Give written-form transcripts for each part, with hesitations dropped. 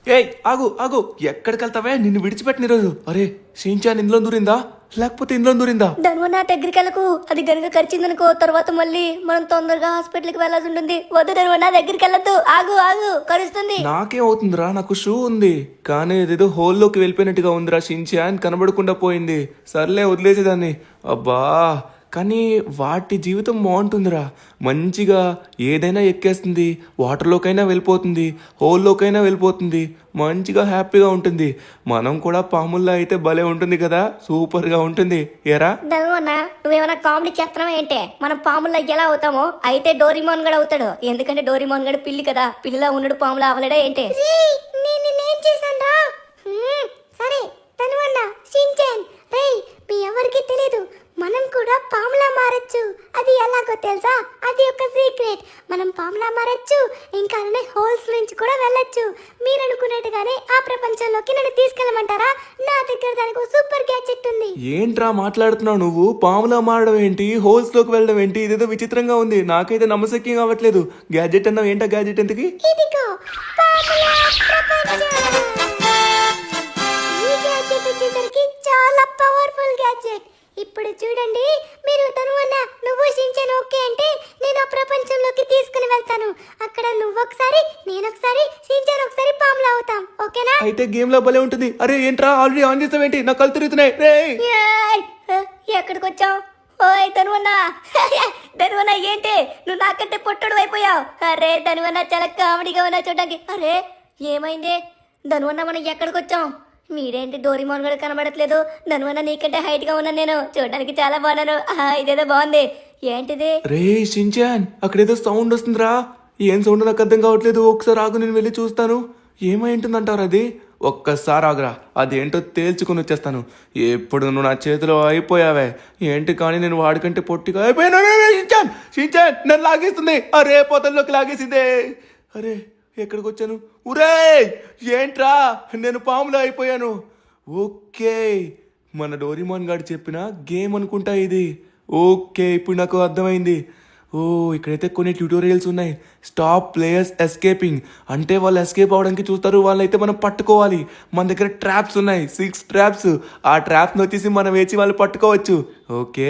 ఏయ్ ఆగు ఆగు, ఎక్కడికి వెళ్తావే? నిన్ను విడిచిపెట్టిన రోజు. అరే షించాన్ ఇందులో దూరిందా లేకపోతే ఇందులో దూరిందా? ధనువు నా దగ్గరికి వెళ్ళకు. అది గనుక కరిచిందనుకో తర్వాత మళ్ళీ మనం తొందరగా హాస్పిటల్కి వెళ్ళాల్సి ఉంటుంది. వద్దు ధనువు, నా దగ్గరికి వెళ్ళొద్దు. ఆగు ఆగు, కరుస్తుంది. నాకేం అవుతుందిరా, నాకు షూ ఉంది కానీ ఇదేదో హోల్లోకి వెళ్ళిపోయినట్టుగా ఉందిరా. షించాన్ కనబడకుండా పోయింది. సర్లే వదిలేసేదాన్ని. అబ్బా, కానీ వాటి జీవితం బాగుంటుందిరా. మంచిగా ఏదైనా ఎక్కేస్తుంది, వాటర్లోకైనా వెళ్ళిపోతుంది, హోల్లోకైనా వెళ్ళిపోతుంది, మంచిగా హ్యాపీగా ఉంటుంది. మనం కూడా పాముల్లా అయితే భలే ఉంటుంది కదా, సూపర్గా ఉంటుంది. ఎరా ధనువు అన్న, నువ్వేమైనా కామెడీ చేస్తున్నావా ఏంటే? మనం పాములా ఎలా అవుతామో అయితే డోరీమోన్ గడు అవుతాడు. ఎందుకంటే డోరీమోన్ గడు పిల్లి కదా, పిల్లిలా ఉన్నాడు, పాములా అవలేడా ఏంటే? సరే ధనువు అన్న, షించాన్, రేయ్ మీ ఎవరికి తెలియదు, మనం కూడా పాములా మారచ్చు. అది ఎలాగో తెలుసా? అది ఒక సీక్రెట్. మనం పాములా మారచ్చు, ఇంకా అలానే హోల్స్ నుంచి కూడా వెళ్ళొచ్చు. మీరు అనుకున్నట్టుగానే ఆ ప్రపంచంలోకి నన్ను తీసుకెళ్ళమంటారా? నా దగ్గర దానికి సూపర్ గ్యాడ్జెట్ ఉంది. ఏంట్రా మాట్లాడుతున్నావు నువ్వు? పాములా మారడం ఏంటి, హోల్స్ లోకి వెళ్ళడం ఏంటి? ఇదేదో విచిత్రంగా ఉంది, నాకైతే నమ్మశక్యం అవ్వట్లేదు. గ్యాడ్జెట్ అన్నావు, ఏంటా గ్యాడ్జెట్ ఎంతకి? ఇదిగో పాముల ప్రపంచం. ఈ గ్యాడ్జెట్ వచ్చేసరికి చాలా పవర్ఫుల్ గ్యాడ్జెట్. ఇప్పుడు చూడండి, మీరు ధనువన్న, నువ్వు షించాన్ ఓకే అంటే నేను ఆ ప్రపంచంలోకి తీసుకుని వెళ్తాను. అక్కడ నువ్వు ఒకసారి, నేను ఒకసారి, షించాన్ ఒకసారి పాములా అవుతాం. ఓకేనా? అయితే గేమ్ లో భలే ఉంటుంది. అరే ఏంట్రా ఆల్రెడీ ఆన్ చేసావేంటి? నా కళ్ళు తిరుగుతున్నాయి రే. ఎక్కడికి వచ్చావు? ఓయ్ ధనువన్న, ధనువన్న ఏంటి నువ్వు నాకంటే పొట్టడు అయిపోయావు? అరే ధనువన్న, చాలా కామెడీగా ఉన్నా చూడడానికి. అరే ఏమైంది ధనువన్న, మనం ఎక్కడికి వచ్చాం? మీరేంటి డోరీమోన్ కూడా కనబడట్లేదు? ధనువన్న, నీకంటే హైట్ గా ఉన్నాను నేను, చూడడానికి చాలా బాగున్నాను. ఇదేదో బాగుంది. ఏంటిది? రే షించాన్, అక్కడేదో సౌండ్ వస్తుందిరా. ఏం సౌండ్ నాకు అర్థం కావట్లేదు. ఒకసారి ఆగు, నేను వెళ్ళి చూస్తాను. ఏమై ఉంటుందంటారు అది? ఒక్కసారి ఆగురా, అదేంటో తేల్చుకుని వచ్చేస్తాను. ఎప్పుడు నువ్వు నా చేతిలో అయిపోయావే ఏంటి, కానీ నేను వాడికంటే పొట్టిగా అయిపోయాను. షించాన్, షించాన్ నన్ను లాగేస్తుంది. అరే పొదల్లోకి లాగేసిందే. అరే ఎక్కడికి వచ్చాను? ఉరే ఏంట్రా, నేను పాములో అయిపోయాను. ఓకే, మన డోరీమోన్ గారు చెప్పిన గేమ్ అనుకుంటా ఇది. ఓకే, ఇప్పుడు నాకు అర్థమైంది. ఓ ఇక్కడైతే కొన్ని ట్యూటోరియల్స్ ఉన్నాయి. స్టాప్ ప్లేయర్స్ ఎస్కేపింగ్ అంటే వాళ్ళు ఎస్కేప్ అవడానికి చూస్తారు, వాళ్ళైతే మనం పట్టుకోవాలి. మన దగ్గర ట్రాప్స్ ఉన్నాయి, 6 ట్రాప్స్. ఆ ట్రాప్స్ని వచ్చేసి మనం వేచి వాళ్ళు పట్టుకోవచ్చు. Okay,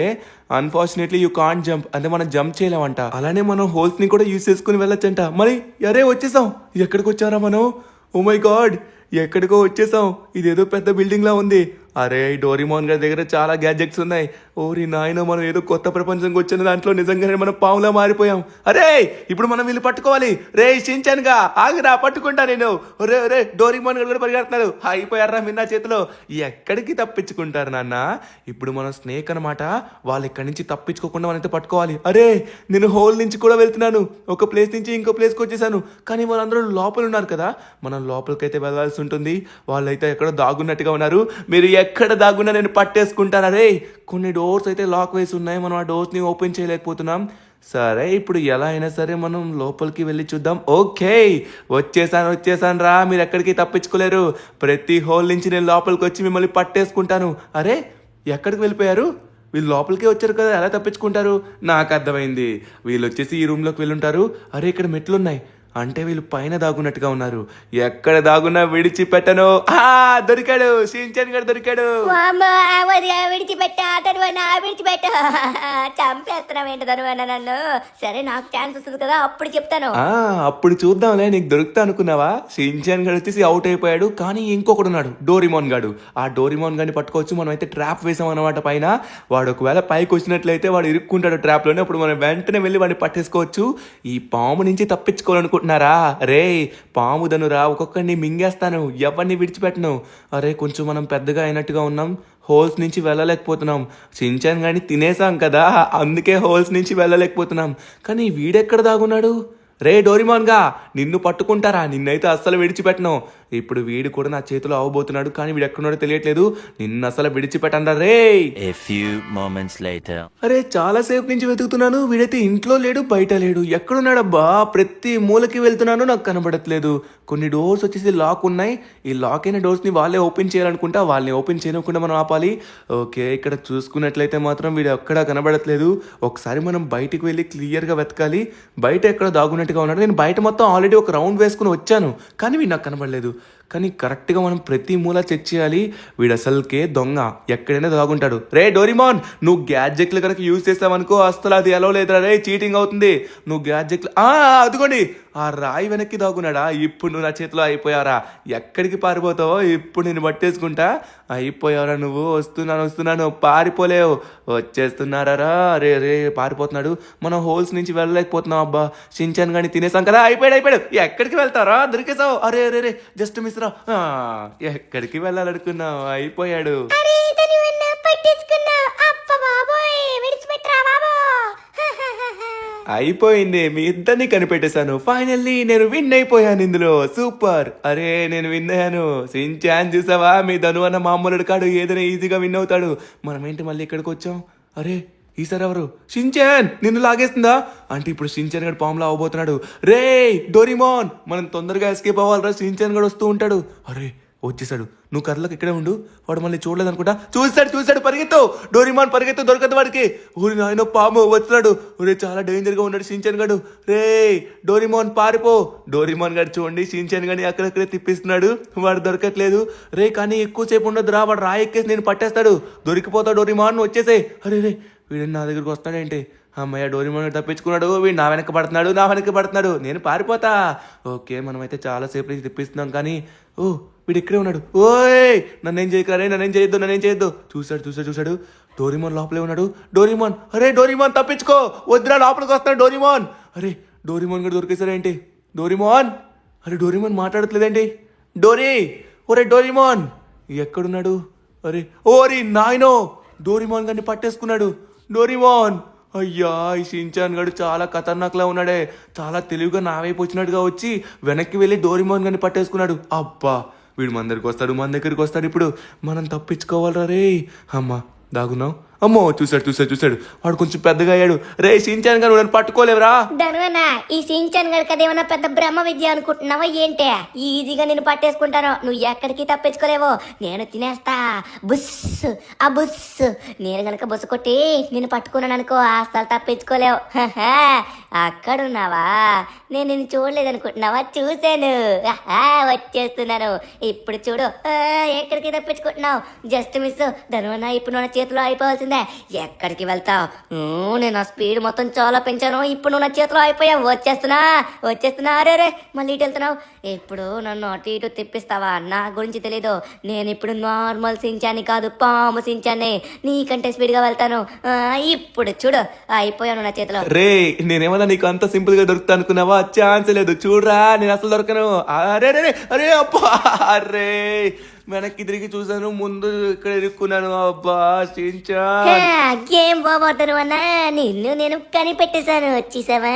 unfortunately you can't jump, అంటే మనం జంప్ చేయలేమంట. అలానే మనం హోల్స్ని కూడా యూజ్ చేసుకుని వెళ్ళొచ్చంట. మరి అరే వచ్చేసాం. ఎక్కడికి వచ్చారా మనం? ఓ మై గాడ్, ఎక్కడికో వచ్చేసాం. ఇదేదో పెద్ద బిల్డింగ్ లా ఉంది. అరే డోరీమోన్ గారి దగ్గర చాలా గ్యాడ్జెట్స్ ఉన్నాయి. ఓరి నాయన, మనం ఏదో కొత్త ప్రపంచంకి వచ్చిన దాంట్లో నిజంగానే మనం పాములా మారిపోయాం. అరే ఇప్పుడు మనం వీళ్ళు పట్టుకోవాలి. రే షించాన్గా ఆగిరా, పట్టుకుంటా నేను. ఒరే ఒరే, డోరీమోన్ గారు కూడా పరిగెడుతున్నారు. అయిపోయారా మీరు నా చేతిలో. ఎక్కడికి తప్పించుకుంటారు నాన్న? ఇప్పుడు మనం స్నేక్ అనమాట. వాళ్ళు ఇక్కడి నుంచి తప్పించుకోకుండా మనైతే పట్టుకోవాలి. అరే నేను హోల్ నుంచి కూడా వెళ్తున్నాను, ఒక ప్లేస్ నుంచి ఇంకో ప్లేస్కి వచ్చేసాను. కానీ వాళ్ళందరూ లోపల ఉన్నారు కదా, మనం లోపలికైతే వెళ్ళాల్సి ఉంటుంది. వాళ్ళైతే ఎక్కడో దాగున్నట్టుగా ఉన్నారు. మీరు ఎక్కడ దాగున్నా నేను పట్టేసుకుంటాను. అరే కొన్ని డోర్స్ అయితే లాక్ వేసి ఉన్నాయి, మనం ఆ డోర్స్ని ఓపెన్ చేయలేకపోతున్నాం. సరే ఇప్పుడు ఎలా అయినా సరే మనం లోపలికి వెళ్ళి చూద్దాం. ఓకే, వచ్చేసాను రా, మీరు ఎక్కడికి తప్పించుకోలేరు. ప్రతి హోల్ నుంచి నేను లోపలికి వచ్చి మిమ్మల్ని పట్టేసుకుంటాను. అరే ఎక్కడికి వెళ్ళిపోయారు? వీళ్ళు లోపలికే వచ్చారు కదా, ఎలా తప్పించుకుంటారు? నాకు అర్థమైంది, వీళ్ళు వచ్చేసి ఈ రూమ్లోకి వెళ్ళుంటారు. అరే ఇక్కడ మెట్లు ఉన్నాయి, అంటే వీళ్ళు పైన దాగున్నట్టుగా ఉన్నారు. ఎక్కడ దాగున్నా విడిచిపెట్టను. దొరికాడు, షించాన్ గారు దొరికాడు. విడిచిపెట్టా ధనువన్న, విడిచిపెట్ట. చంపేస్తున్నావు ఏంటి ధనువన్న నన్ను? సరే నాకు ఛాన్స్ వస్తుంది కదా, అప్పుడు చెప్తాను. అప్పుడు చూద్దాంలే, నీకు దొరుకుతా అనుకున్నావా? షించాన్ గారు వచ్చేసి అవుట్ అయిపోయాడు, కానీ ఇంకొకడు ఉన్నాడు, డోరీమోన్ గాడు. ఆ డోరీమోన్ గారిని పట్టుకోవచ్చు. మనం అయితే ట్రాప్ వేసాం అనమాట పైన. వాడు ఒకవేళ పైకి వచ్చినట్లయితే వాడు ఇరుక్కుంటాడు ట్రాప్ లోనే. అప్పుడు మనం వెంటనే వెళ్ళి వాడిని పట్టేసుకోవచ్చు. ఈ పాము నుంచి తప్పించుకోవాలనుకుంటున్నారా? రే పాము ధనురా, ఒక్కొక్కడిని మింగేస్తాను, ఎవరిని విడిచిపెట్టను. అరే కొంచెం మనం పెద్దగా అయినట్టుగా ఉన్నాం, హోల్స్ నుంచి వెళ్ళలేకపోతున్నాం. షించాన్ గాని తినేసాం కదా, అందుకే హోల్స్ నుంచి వెళ్ళలేకపోతున్నాం. కానీ వీడెక్కడ దాగున్నాడు? రే డోరీమోన్ గా, నిన్ను పట్టుకుంటారా? నిన్నైతే అస్సలు విడిచిపెట్టను. ఇప్పుడు వీడు కూడా నా చేతిలో అవ్వబోతున్నాడు, కానీ వీడు ఎక్కడున్నాడో తెలియట్లేదు. నిన్ను అసలు విడిచిపెట్టండా రే. అరే చాలా సేపు నుంచి వెతుకుతున్నాను, వీడైతే ఇంట్లో లేడు, బయట లేడు. ఎక్కడున్నాడబ్బా? ప్రతి మూలకి వెళ్తున్నాను, నాకు కనబడట్లేదు. కొన్ని డోర్స్ వచ్చేసి లాక్ ఉన్నాయి. ఈ లాక్ అయిన డోర్స్ని వాళ్ళే ఓపెన్ చేయాలనుకుంటా, వాళ్ళని ఓపెన్ చేయకుండా మనం ఆపాలి. ఓకే, ఇక్కడ చూసుకున్నట్లయితే మాత్రం వీడు ఎక్కడా కనబడట్లేదు. ఒకసారి మనం బయటికి వెళ్ళి క్లియర్గా వెతకాలి. బయట ఎక్కడ దాగున్నట్టుగా ఉన్నాడు. నేను బయట మొత్తం ఆల్రెడీ ఒక రౌండ్ వేసుకుని వచ్చాను, కానీ వీడు నాకు కనబడలేదు. కానీ కరెక్ట్గా మనం ప్రతి మూల చెక్ చేయాలి. వీడు అసలుకే దొంగ, ఎక్కడైనా దాగుంటాడు. రే డోరిమాన్, నువ్వు గ్యాడ్జెట్లు కనుక యూజ్ చేస్తావనుకో అసలు అది ఎలా లేదురా రే, చీటింగ్ అవుతుంది. నువ్వు గ్యాడ్జెట్లు అదిగోండి, ఆ రాయి వెనక్కి దాగున్నాడా? ఇప్పుడు నువ్వు నా చేతిలో అయిపోయారా? ఎక్కడికి పారిపోతావో, ఇప్పుడు నేను పట్టేసుకుంటా. అయిపోయావరా నువ్వు. వస్తున్నాను, పారిపోలేవు. వచ్చేస్తున్నారా? రే రే పారిపోతున్నాడు. మనం హోల్స్ నుంచి వెళ్ళలేకపోతున్నాం. అబ్బా, షించాన్ గాని తినేసాం కదా. అయిపోయాడు. ఎక్కడికి వెళ్తారా? దొరికేసావు. అరే రే రే, జస్ట్ మిస్ రా. ఎక్కడికి వెళ్ళాలనుకున్నావు? అయిపోయాడు. అయిపోయింది, మీ ఇద్దరిని కనిపెట్టేశాను. ఫైనల్లీ నేను విన్ అయిపోయాను ఇందులో. సూపర్. అరే నేను విన్ అయ్యాను. షించాన్ చూసావా, మీ ధను అన్న మామూలుడు కాడు, ఏదైనా ఈజీగా విన్ అవుతాడు. మనం ఏంటి మళ్ళీ ఇక్కడికి వచ్చాం? అరే ఈసారి ఎవరు? షించాన్ నిన్ను లాగేస్తుందా? అంటే ఇప్పుడు షించాన్ గడు పాములా అవబోతున్నాడు. రే డోరిమాన్, మనం తొందరగా ఎస్కేప్ అవ్వాలరా, షించాన్ గడు వస్తూ ఉంటాడు. అరే వచ్చేసాడు. నువ్వు కర్రలకు ఇక్కడే ఉండు, వాడు మళ్ళీ చూడలేదు అనుకుంటా. చూసాడు, పరిగెత్తు డోరిమాన్, పరిగెత్తు, దొరకదు వాడికి. ఊరి నాయన పాము వస్తున్నాడు. ఊరే చాలా డేంజర్గా ఉన్నాడు షించాన్ గడు. రే డోరిమాన్ పారిపో. డోరిమాన్ గడు చూడండి షించాన్ గడిని అక్కడక్కడే తిప్పిస్తున్నాడు, వాడు దొరకట్లేదు. రే కానీ ఎక్కువసేపు ఉండదు రా, వాడు రాయి ఎక్కేసి నేను పట్టేస్తాడు. దొరికిపోతాడు డోరిమాన్, వచ్చేసే. అరే రే వీడు నా దగ్గరకు వస్తాడేంటి? అమ్మయ్య, డోరిమాన్ తప్పించుకున్నాడు. వీడు నా వెనక పడుతున్నాడు. నేను పారిపోతా. ఓకే, మనమైతే చాలాసేపు నుంచి తిప్పిస్తున్నాం కానీ ఓ వీడు ఇక్కడే ఉన్నాడు. ఓయ్ నన్నేం చేయొద్దు. చూశాడు. డోరిమాన్ లోపలే ఉన్నాడు. డోరిమాన్, అరే డోరిమాన్ తప్పించుకో, వద్దురా లోపలికి వస్తాడు డోరిమాన్. అరే డోరిమాన్ కూడా దొరికేశాడేంటి? అరే డోరిమాన్ మాట్లాడట్లేదేంటి? ఒరే డోరిమాన్ ఎక్కడున్నాడు? అరే ఓరి నాయనో, డోరిమాన్ గారిని పట్టేసుకున్నాడు. డోరిమాన్, అయ్యా ఈ షించాన్ గడు చాలా ఖతర్నాక్లా ఉన్నాడే. చాలా తెలివిగా నా వైపు వచ్చినట్టుగా వచ్చి వెనక్కి వెళ్ళి డోరిమాన్ గారిని పట్టేసుకున్నాడు. అబ్బా వీడు మన దగ్గరికి వస్తాడు. ఇప్పుడు మనం తప్పించుకోవాలరా రే. అమ్మా దాగున్నావు. అమ్మో చూసాడు, వాడు కొంచెం పెద్దగా అయ్యాడు. రే షించాన్ గారు నన్ను పట్టుకోలేవురా. ధనువన్నా, ఈ షించాన్ గారికి అదేమన్నా పెద్ద బ్రహ్మ విద్య అనుకుంటున్నావా ఏంటే? ఈజీగా నేను పట్టేసుకుంటాను, నువ్వు ఎక్కడికి తప్పించుకోలేవు. నేను తినేస్తా. బుస్ నేను గనక బుస్సు కొట్టి నేను పట్టుకున్నాను అనుకో, అసలు తప్పించుకోలేవు. అక్కడున్నావా? నేను నిన్ను చూడలేదు అనుకుంటున్నావా? చూశాను, వచ్చేస్తున్నాను. ఇప్పుడు చూడు, ఎక్కడికి తప్పించుకుంటున్నావు? Just miss. ధనువన్నా ఇప్పుడు నా చేతిలో అయిపోవాల్సింది. ఎక్కడికి వెళ్తావు? నేను ఆ స్పీడ్ మొత్తం చాలా పెంచాను. ఇప్పుడు నువ్వు నా చేతిలో అయిపోయావు. వచ్చేస్తున్నా. అరే మళ్ళీ ఇటు వెళ్తున్నావు. ఇప్పుడు నన్ను అటు ఇటు తిప్పిస్తావా? నా గురించి తెలీదు. నేను ఇప్పుడు నార్మల్ సించాన్ని కాదు, పాము సించాన్ని. నీకంటే స్పీడ్ గా వెళ్తాను. ఇప్పుడు చూడు, అయిపోయాను నా చేతిలో. రే నేనేమన్నా నీకు అంత సింపుల్ గా దొరుకుతా అనుకున్నావా? ఛాన్స్ లేదు. చూడరా, నేను అసలు దొరకను. అరే అబ్బా, అరే వెనక్కి తిరిగి చూసాను, ముందు ఇక్కడ ఇరుక్కున్నాను. అబ్బా షించాన్, గేమ్ పోబోతాను అన్నా. నిన్ను నేను కనిపెట్టేశాను. వచ్చేసావా?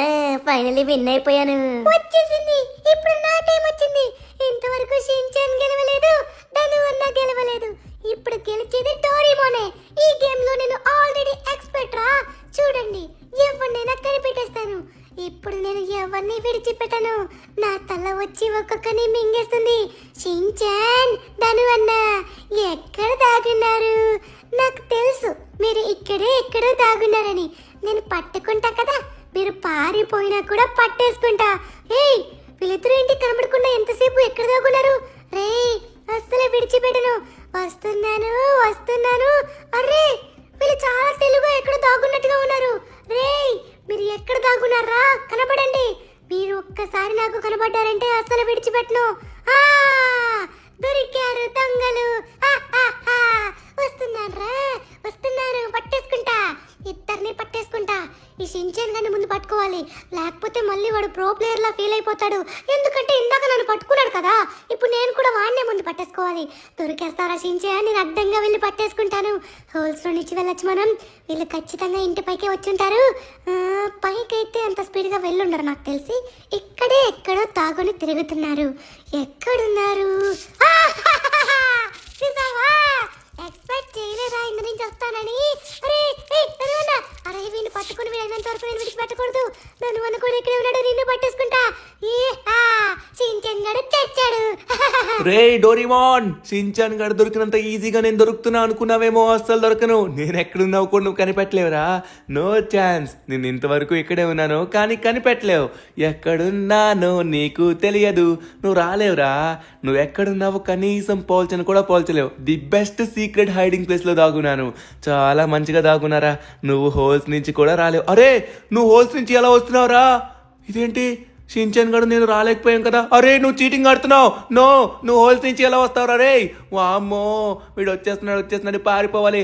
ఫైనల్లీ విన్ అయిపోయాను. వచ్చేసింది, ఇప్పుడు నా టైం వచ్చింది. ఇంతవరకు షించాన్ గెలవలేదు, ధను అన్న గెలవలేదు. ఇప్పుడు గెలిచేది డోరేమోనే. ఈ గేమ్ లో నేను ఆల్రెడీ ఎక్స్పర్ట్ రా. చూడండి, ఎవరినైనా కనిపెట్టేస్తాను. ఇప్పుడు నేను ఎవరిని విడిచిపెట్టను. నా తల వచ్చి ఒక్కొక్కని మింగేస్తుంది. షించాన్, ధను అన్న ఎక్కడ దాగున్నారు? నాకు తెలుసు మీరు ఇక్కడే ఎక్కడో దాగున్నారని. నేను పట్టుకుంటా కదా, మీరు పారిపోయినా కూడా పట్టేసుకుంటా. ఏయ్ వీళ్ళిద్దరూ ఏంటి కనబడకుండా ఎంతసేపు ఎక్కడ దాగున్నారు? రే అస్సలే విడిచిపెట్టను. వస్తున్నాను. అరే వీళ్ళు చాలా తెలుగుగా ఎక్కడ దాగున్నట్టుగా ఉన్నారు. రే మీరు ఎక్కడ దాగున్నారా? కనబడండి. మీరు ఒక్కసారి నాకు కనబడ్డారంటే అస్సలు విడిచిపెట్టను. దొరికారు దొంగలు. వస్తున్నాను, పట్టేసుకుంటా. ఇద్దరిని పట్టేసుకుంటా. ఈ షించాన్ గారిని ముందు పట్టుకోవాలి, లేకపోతే మళ్ళీ వాడు ప్రో ప్లేయర్ లా ఫీల్ అయిపోతాడు. ఎందుకంటే ఇందాక నన్ను పట్టుకున్నాడు కదా, ఇప్పుడు నేను కూడా వాడినే ముందు పట్టేసుకోవాలి. దొరికేస్తారా షించాన్? నేను అడ్డంగా వెళ్ళి పట్టేసుకుంటాను. హోల్స్ లో నుంచి వెళ్ళొచ్చు మనం. వీళ్ళు ఖచ్చితంగా ఇంటి పైకే వచ్చుంటారు. పైకైతే అంత స్పీడ్గా వెళ్ళుండరు నాకు తెలిసి. ఇక్కడే ఎక్కడో తాగుని తిరుగుతున్నారు. ఎక్కడున్నారు? ఎక్స్పెక్ట్ చేయలేదా ఇందు నుంచి వస్తానని? అరే వీడిని పట్టుకుని వీళ్ళంత వరకు నేను విడిచిపెట్టకూడదు. నన్ను కూడా ఇక్కడే ఉన్నాడు, నిన్ను పట్టేసుకుంటా. షించాన్ గడు రే డోరిమాన్, షించాన్ గడు దొరికినంత ఈజీగా నేను దొరుకుతున్నా అనుకున్నావేమో, అస్సలు దొరకను. నేను ఎక్కడున్నావు కూడా నువ్వు కనిపెట్టలేవురా. No chance. నేను ఇంతవరకు ఇక్కడే ఉన్నాను కానీ కనిపెట్టలేవు. ఎక్కడున్నానో నీకు తెలియదు. నువ్వు రాలేవురా. నువ్వు ఎక్కడున్నావో కనీసం పోల్చను కూడా పోల్చలేవు. The best secret hiding place లో దాగున్నాను. చాలా మంచిగా దాగున్నారా. నువ్వు హోల్స్ నుంచి కూడా రాలేవు. అరే, నువ్వు హోల్స్ నుంచి ఎలా వస్తున్నావురా? ఇదేంటి, షించాన్ గడు నేను రాలేకపోయాం కదా. అరే, నువ్వు చీటింగ్ ఆడుతున్నావు. నో, నువ్వు హోల్స్ నుంచి ఎలా వస్తావురా? రే వామ్మో, వీడు వచ్చేస్తున్నాడు. పారిపోవాలి.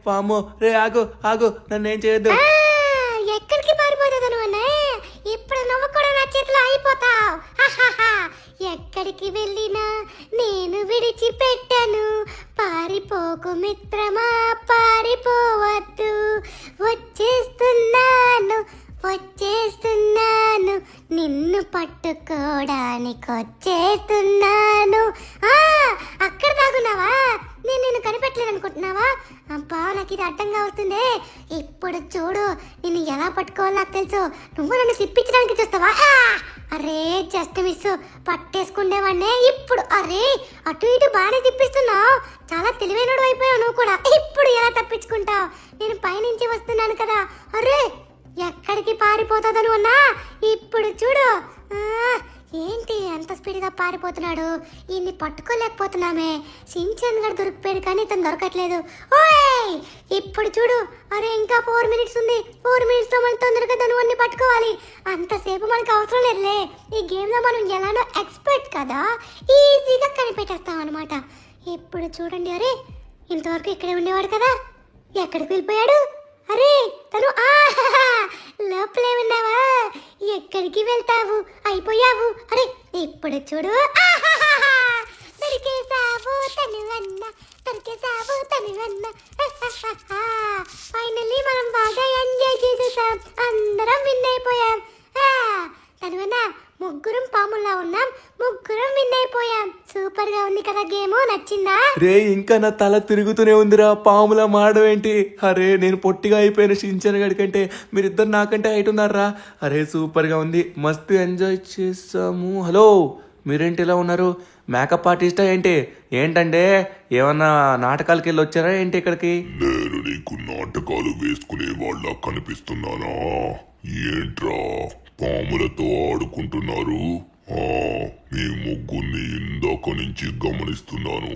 వామ్మో, రే ఆగు నన్ను ఏం చేయొద్దు. ఎక్కడికి పారిపోతావు అన్నా? ఇప్పుడు నువ్వు కూడా నా చేతిలో అయిపోతావు. ఎక్కడికి వెళ్ళినా నేను విడిచిపెట్టను. పారిపోకు మిత్రమా, పారిపోవద్దు. వచ్చేస్తున్నాను, నిన్ను పట్టుకోవడానికి వచ్చేస్తున్నాను. అక్కడ దాగున్నావా? నేను కనిపెట్టలేదు అనుకుంటున్నావా? అబ్బా, నాకు ఇది అడ్డంగా వస్తుంది. ఇప్పుడు చూడు, నిన్ను ఎలా పట్టుకోవాలో నాకు తెలుసు. నువ్వు నన్ను తిప్పించడానికి చూస్తావా? అరే, జస్ట్ మిస్, పట్టేసుకునేవాడినే. ఇప్పుడు అరే, అటు ఇటు బాగానే తిప్పిస్తున్నావు. చాలా తెలివైనడు అయిపోయావు నువ్వు కూడా. ఇప్పుడు ఎలా తప్పించుకుంటావు? నేను పైనుంచి వస్తున్నాను కదా. అరే, ఎక్కడికి పారిపోతాదని ఉన్నా? ఇప్పుడు చూడు. ఏంటి అంత స్పీడ్గా పారిపోతున్నాడు? ఈయన్ని పట్టుకోలేకపోతున్నామే. షించాన్ గడు దొరికిపోయాడు కానీ ఇతను దొరకట్లేదు. ఓయ్, ఇప్పుడు చూడు. అరే, ఇంకా 4 minutes ఉంది. 4 minutesలో మనం తొందరగా ధనువన్ని పట్టుకోవాలి. అంతసేపు మనకు అవసరం లేదులే. ఈ గేమ్లో మనం ఎలానో ఎక్స్పర్ట్ కదా, ఈజీగా కనిపెట్టేస్తాం అనమాట. ఇప్పుడు చూడండి. అరే, ఇంతవరకు ఇక్కడే ఉండేవాడు కదా, ఎక్కడికి వెళ్ళిపోయాడు? అరే, తను లోపలే ఉన్నావా? ఎక్కడికి వెళ్తావు? అయిపోయావు. అరే, ఇప్పుడు చూడు. దొరికేసావు తనువన్న. ఫైనల్లీ మనం బాగా ఎంజాయ్ చేసేసాం. అందరం విన్ అయిపోయాం. తనువన్న, ముగ్గురం పాముల్లా ఉన్నాం, ముగ్గురం విన్ అయిపోయాం. సూపర్ గా ఉంది కదా గేమ్. నచ్చిందా? రే, ఇంకా నా తల తిరుగుతూనే ఉందిరా. పాములా మాడడం ఏంటి? అరే, నేను పొట్టిగా అయిపోయాను షించాన్ గడి కంటే. మీరిద్దరు నాకంటే హైట్ ఉన్నారా? అరే, సూపర్ గా ఉంది. మస్తు ఎంజాయ్ చేసాము. హలో, మీరేంటి ఇలా ఉన్నారు? మేకప్ ఆర్టిస్టా ఏంటంటే ఏమన్నా నాటకాలకి వెళ్ళి వచ్చారా ఏంటి ఇక్కడికి? నేను నీకు నాటకాలు వేసుకునే వాళ్ళ కనిపిస్తున్నానా? ఏంట్రా పాములతో ఆడుకుంటున్నారు? మీ ముగ్గురిని ఇందాక నుంచి గమనిస్తున్నాను.